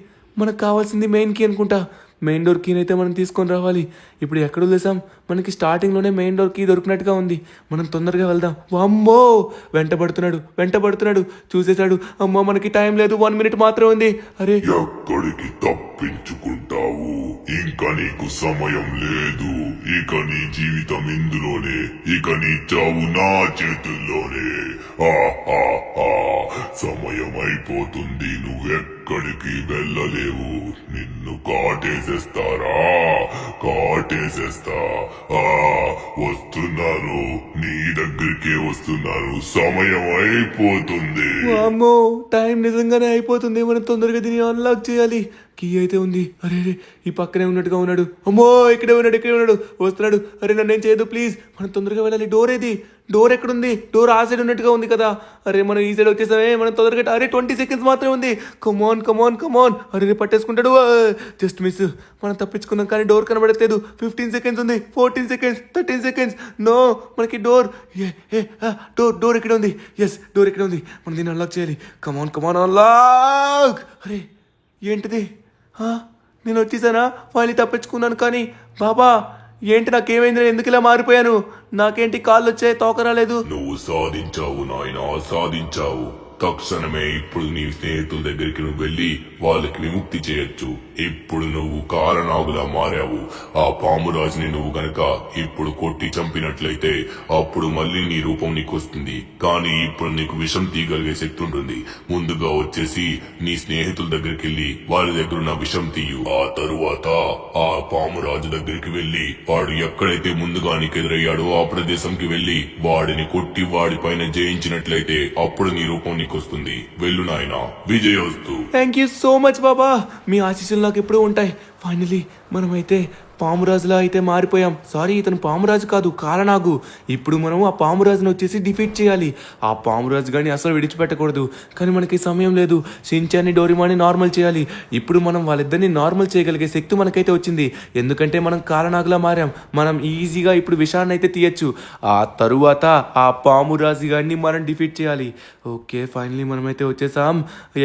మనకు కావాల్సింది మెయిన్ కీ అనుకుంటా. మెయిన్ డోర్ కీని అయితే మనం తీసుకొని రావాలి. ఇప్పుడు ఎక్కడ వదిలేసాం? మనకి స్టార్టింగ్లోనే మెయిన్ డోర్ కీ దొరికినట్టుగా ఉంది. మనం తొందరగా వెళ్దాం. అమ్మో వెంటబడుతున్నాడు. చూసేశాడు. అమ్మో మనకి టైం లేదు. 1 minute మాత్రం ఉంది. అరే ఎక్కడికి తప్పించుకుంటావు? ఇంకా నీకు సమయం లేదు. ఇక నీ జీవితం ఇందులోనే. ఇక నీ చావు నా చేతుల్లోనే. సమయం అయిపోతుంది. నువ్వెక్కడికి వెళ్ళలేవు. నిన్ను కాటేసేస్తా. వస్తున్నాను, నీ దగ్గరికే వస్తున్నాను. సమయం అయిపోతుంది. అమ్మో టైం నిజంగానే అయిపోతుంది. మనం తొందరగా దీన్ని అన్లాక్ చేయాలి. కీ అయితే ఉంది. అరే ఈ పక్కనే ఉన్నట్టుగా ఉన్నాడు. అమ్మో ఇక్కడే ఉన్నాడు. వస్తున్నాడు. అరే నన్ను ఏం చేయదు ప్లీజ్. మనం తొందరగా వెళ్ళాలి. డోర్ ఎక్కడుంది? డోర్ ఆ సైడ్ ఉన్నట్టుగా ఉంది కదా. అరే మనం ఈ సైడ్ వచ్చేసామే. మనం తొందరగా. అరే 20 seconds మాత్రమే ఉంది. కమాన్. అరే పట్టేసుకుంటాడు. Just miss. మనం తప్పించుకున్నాం కానీ డోర్ కనబడట్లేదు. 15 seconds ఉంది. 14 seconds, 13 seconds. నో మనకి డోర్ ఇక్కడ ఉంది. ఎస్ డోర్ ఇక్కడ ఉంది. మనం దీన్ని అన్లాక్ చేయాలి. కమాన్ అన్లాక్. అరే ఏంటిది? నేను వచ్చేసానా? ఫైనలీ తప్పించుకున్నాను. కానీ బాబా ఏంటి నాకేమైంది? ఎందుకు ఇలా మారిపోయాను? నాకేంటి కాళ్ళు వచ్చాయి, తోక రాలేదు? నువ్వు సాధించావు నాయనా, సాధించావు. తక్షణమే ఇప్పుడు నీ స్నేహితుల దగ్గరికి నువ్వు వెళ్ళి వాళ్ళకి విముక్తి చేయొచ్చు. ఇప్పుడు నువ్వు కాలనాగులా మారావు. ఆ పామురాజుని నువ్వు గనక ఇప్పుడు కొట్టి చంపినట్లయితే అప్పుడు మళ్ళీ నీ రూపం నీకు వస్తుంది. కానీ ఇప్పుడు నీకు విషం తీయగలిగే శక్తి ఉంటుంది. ముందుగా వచ్చేసి నీ స్నేహితుల దగ్గరికి వెళ్ళి వాళ్ళ దగ్గర ఉన్న విషం తీయు. ఆ తరువాత ఆ పామురాజు దగ్గరికి వెళ్ళి వాడు ఎక్కడైతే ముందుగా నీకు ఎదురయ్యాడో ఆ ప్రదేశంకి వెళ్ళి వాడిని కొట్టి వాడిపైన జయించినట్లయితే అప్పుడు నీ రూపం నీకు వస్తుంది. వెళ్ళు నాయనా, విజయోస్తు. థ్యాంక్ యూ సో మచ్ బాబా. మీ ఆశీస్సులు నాకు ఎప్పుడూ ఉంటాయి. ఫైనలీ మనమైతే పామురాజులా అయితే మారిపోయాం. సారీ, ఇతను పామురాజు కాదు, కాలనాగు. ఇప్పుడు మనం ఆ పామురాజుని వచ్చేసి డిఫీట్ చేయాలి. ఆ పామురాజు గాని అసలు విడిచిపెట్టకూడదు. కానీ మనకి సమయం లేదు. షించాన్ని డోరేమాన్ని నార్మల్ చేయాలి. ఇప్పుడు మనం వాళ్ళిద్దరిని నార్మల్ చేయగలిగే శక్తి మనకైతే వచ్చింది. ఎందుకంటే మనం కాలనాగులా మారాం. మనం ఈజీగా ఇప్పుడు విషాన్ని అయితే తీయచ్చు. ఆ తరువాత ఆ పామురాజు గారిని మనం డిఫీట్ చేయాలి. ఓకే, ఫైనలీ మనమైతే వచ్చేసాం.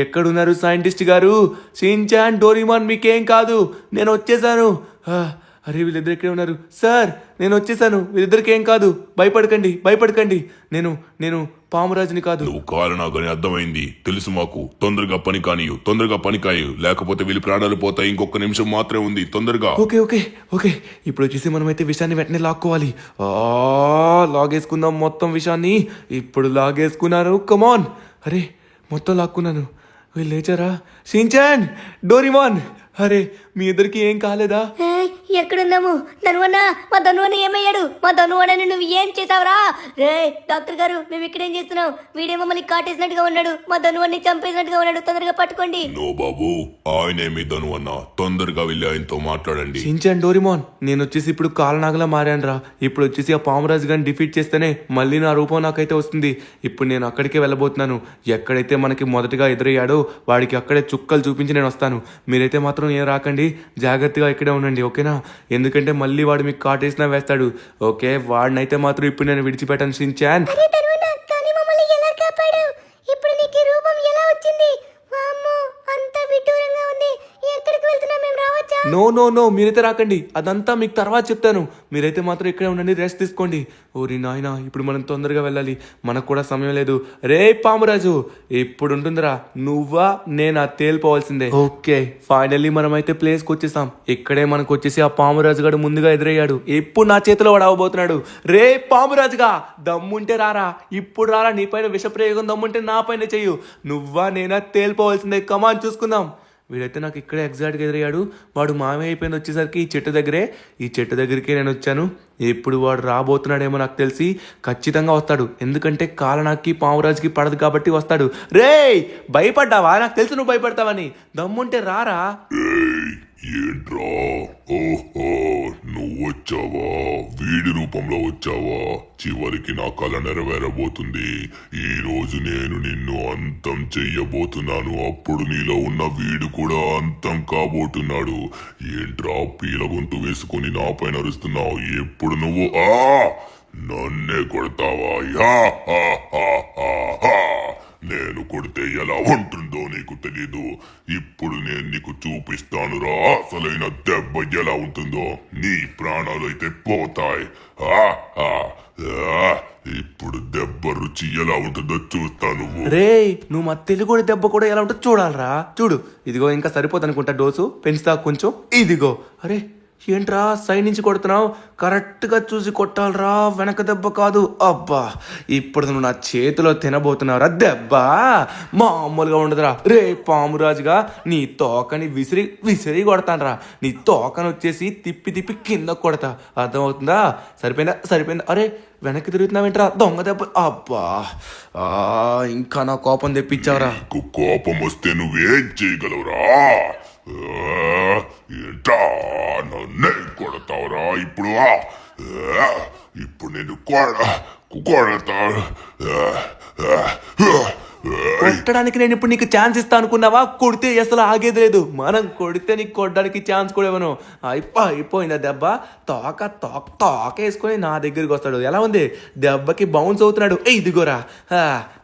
ఎక్కడున్నారు సైంటిస్ట్ గారు? షించాన్, డోరేమాన్, మీకేం కాదు, నేను వచ్చేసాను. అరే, వీళ్ళిద్దరు ఇక్కడే ఉన్నారు. సార్, నేను వచ్చేసాను, వీళ్ళిద్దరికి ఏం కాదు, భయపడకండి, భయపడకండి. నేను పామురాజుని కాదు. నువ్వు కారణాగాని అర్థమైంది, తెలుసు మాకు. తొందరగా పని కానియు, తొందరగా పని కాయు, లేకపోతే వీళ్ళ ప్రాణాలు పోతాయి. ఇంకొక నిమిషం మాత్రమే ఉంది, తొందరగా. ఓకే ఓకే ఓకే, ఇప్పుడు వచ్చేసి మనమైతే విషయాన్ని వెంటనే లాక్కోవాలి. లాగేసుకుందాం మొత్తం విషయాన్ని. ఇప్పుడు లాగేసుకున్నాను, కమాన్. అరే, మొత్తం లాక్కున్నాను. వీళ్ళు లేచారా? షించాన్, డోరేమాన్, అరే మీ ఇద్దరికి ఏం కాలేదా? ఎక్కడున్నాము? ధనువన్న, మా ధనువన్న ఏమయ్యాడు? మా ధనువన్నని నువ్వు ఏం చేసావురా? రే డాక్టర్ గారు, మేము ఇక్కడేం చేస్తున్నాం? వీడే మమ్మల్ని కాటేసినట్టుగా ఉన్నాడు, మా ధనువన్ని చంపేసినట్టుగా ఉన్నాడు, తొందరగా పట్టుకోండి. నో బాబు, ఆయనేమి ధను అన్న, తొందరగా వెళ్ళి ఆయనతో మాట్లాడండి. షించాన్, డోరేమాన్, నేను వచ్చేసి ఇప్పుడు కాలనాగలా మారానురా. ఇప్పుడు వచ్చేసి ఆ పామురాజు గారిని డిఫీట్ చేస్తేనే మళ్ళీ నా రూపం నాకైతే వస్తుంది. ఇప్పుడు నేను అక్కడికే వెళ్ళబోతున్నాను. ఎక్కడైతే మనకి మొదటగా ఎదురయ్యాడో వాడికి అక్కడే చుక్కలు చూపించి నేను వస్తాను. మీరైతే మాత్రం ఏం రాకండి, జాగ్రత్తగా ఇక్కడే ఉండండి, ఓకేనా? ఎందుకంటే మళ్ళీ వాడు మీకు కాటేసినా వేస్తాడు. ఓకే, వాడినైతే మాత్రం ఇప్పుడు నేను విడిచిపెట్టాను. షించాన్, కానీ మమ్మల్ని ఎలా కాపాడావు? ఇప్పుడు నీకు రూపం ఎలా వచ్చింది? వామ్మో, అంత విడ్డూరంగా ఉంది. ఎక్కడికి వెళ్తున్నాం? మేము రావచ్చా? నో, మీరైతే రాకండి, అదంతా మీకు తర్వాత చెప్తాను. మీరైతే మాత్రం ఇక్కడే ఉండండి, రెస్ట్ తీసుకోండి. ఓరి నాయనా, ఇప్పుడు మనం తొందరగా వెళ్ళాలి, మనకు కూడా సమయం లేదు. రే పామురాజు, ఇప్పుడు ఉంటుందిరా, నువ్వా నేనా తేలిపోవాల్సిందే. ఓకే, ఫైనల్లీ మనం అయితే ప్లేస్కి వచ్చేసాం. ఇక్కడే మనకు వచ్చేసి ఆ పామురాజు గారు ముందుగా ఎదురయ్యాడు. ఇప్పుడు నా చేతిలో వాడు అవ్వబోతున్నాడు. రే పామురాజుగా, దమ్ముంటే రారా, ఇప్పుడు రారా, నీ పైన విషప్రయోగం దమ్ముంటే నా పైన చెయ్యు. నువ్వా నేనా తేలిపోవాల్సిందే, కమాన్ చూసుకుందాం. వీడైతే నాకు ఇక్కడే ఎగ్జాక్ట్గా ఎదురయ్యాడు. వాడు మామయ్య అయిపోయింది వచ్చేసరికి ఈ చెట్టు దగ్గరే. ఈ చెట్టు దగ్గరికి నేను వచ్చాను. ఇప్పుడు వాడు రాబోతున్నాడేమో నాకు తెలిసి ఖచ్చితంగా వస్తాడు. ఎందుకంటే కాలనాకి పావురాజుకి పడదు కాబట్టి వస్తాడు. రే భయపడ్డావా? నాకు తెలుసు నువ్వు భయపడతావని. దమ్ముంటే రారా. ఏంట్రా? ఓహో, నువ్వు వచ్చావా? వీడి రూపంలో వచ్చావా? చివరికి నా కల నెరవేరబోతుంది. ఈ రోజు నేను నిన్ను అంతం చెయ్యబోతున్నాను. అప్పుడు నీలో ఉన్న వీడు కూడా అంతం కాబోతున్నాడు. ఏంట్రా పీల గొంతు వేసుకుని నా పైన అరుస్తున్నావు? ఎప్పుడు నువ్వు నన్నే కొడతావా? నేను కొడితే ఎలా ఉంటుందో నీకు తెలీదు. ఇప్పుడు నేను నీకు చూపిస్తానురా అసలైన దెబ్బ ఎలా ఉంటుందో. నీ ప్రాణాలు అయితే పోతాయి. ఇప్పుడు దెబ్బ రుచి ఎలా ఉంటుందో చూస్తాను. రే, నువ్వు మా తెలుగు దెబ్బ కూడా ఎలా ఉంటుందో చూడాలరా. చూడు, ఇదిగో ఇంకా సరిపోతుంది అనుకుంటా, డోసు పెంచుతా కొంచెం. ఇదిగో. అరే ఏంట్రా సైడ్ నుంచి కొడుతున్నావు? కరెక్ట్గా చూసి కొట్టాలరా, వెనక దెబ్బ కాదు. అబ్బా, ఇప్పుడు నువ్వు నా చేతిలో తినబోతున్నావురా దెబ్బ. మామూలుగా ఉండదురా. రే పామురాజుగా, నీ తోకని విసిరి కొడతానరా. నీ తోకను వచ్చేసి తిప్పి కింద కొడతా, అర్థమవుతుందా? సరిపోయిందా? అరే వెనక్కి తిరుగుతున్నావేంట్రా, దొంగ దెబ్బ. అబ్బా, ఇంకా నా కోపం తెప్పించావురా. కోపం వస్తే నువ్వేం చేయగలవురా? ఏంటా నన్నే కొడతావురా? ఇప్పుడు నేను కొడతా. కొట్టడానికి నేను ఇప్పుడు నీకు ఛాన్స్ ఇస్తా అనుకున్నావా? కొడితే అసలు ఆగేది లేదు. మనం కొడితే నీకు కొట్టడానికి ఛాన్స్ కూడా ఇవ్వను. అయిపోయిందా దెబ్బ? తోక వేసుకొని నా దగ్గరికి వస్తాడు. ఎలా ఉంది? దెబ్బకి బౌన్స్ అవుతున్నాడు. ఇదిగోరా,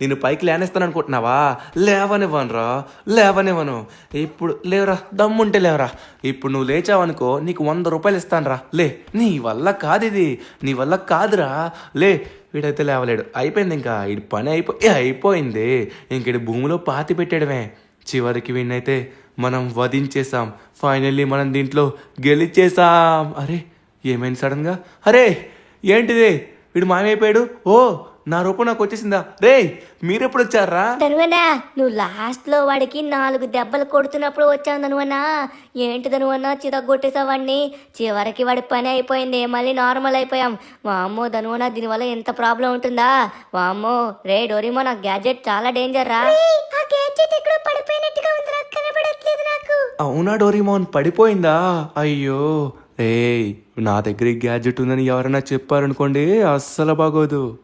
నేను పైకి లేనేస్తాను అనుకుంటున్నావా? లేవనివ్వను. ఇప్పుడు లేవరా, దమ్ముంటే లేవరా. ఇప్పుడు నువ్వు లేచావనుకో, నీకు 100 రూపాయలు ఇస్తానురా. లే, నీ వల్ల కాదు ఇది, నీ వల్ల కాదురా. లే. వీడైతే లేవలేడు. అయిపోయింది, ఇంకా ఈ పని అయిపోయింది. ఇంక భూమిలో పాతి పెట్టాడమే. చివరికి వీడినైతే మనం వధించేసాం. ఫైనల్లీ మనం దీంట్లో గెలిచేసాం. అరే ఏమైంది సడన్గా? అరే ఏంటిది? వీడు మాయమైపోయాడు. ఓ, నా రూపం నాకు వచ్చేసిందా? రే మీరెప్పుడు వచ్చారా? ధనువన్నా, నువ్వు లాస్ట్ లో వాడికి 4 దెబ్బలు కొడుతున్నప్పుడు వచ్చావు ధనువన్నా. ఏంటి ధనువన్నా, చితగొట్టేసావు వాడిని. చివరికి వాడి పని అయిపోయింది, మళ్ళీ నార్మల్ అయిపోయాం. వామ్మో ధనువన్నా, దీనివల్ల ఎంత ప్రాబ్లం ఉంటుందా? వామ్మో. రే డోరేమాన్, ఆ గ్యాడ్జెట్ చాలా డేంజర్ రా. ఆ గ్యాడ్జెట్ ఎక్కడో పడిపోయినట్టుగా ఉందిరా, కనబడట్లేదు నాకు. అవునా డోరేమాన్, పడిపోయిందా? అయ్యో, ఏయ్ నా దగ్గర ఈ గ్యాడ్జెట్ ఉందని ఎవరైనా చెప్పారనుకోండి అస్సలు బాగోదు.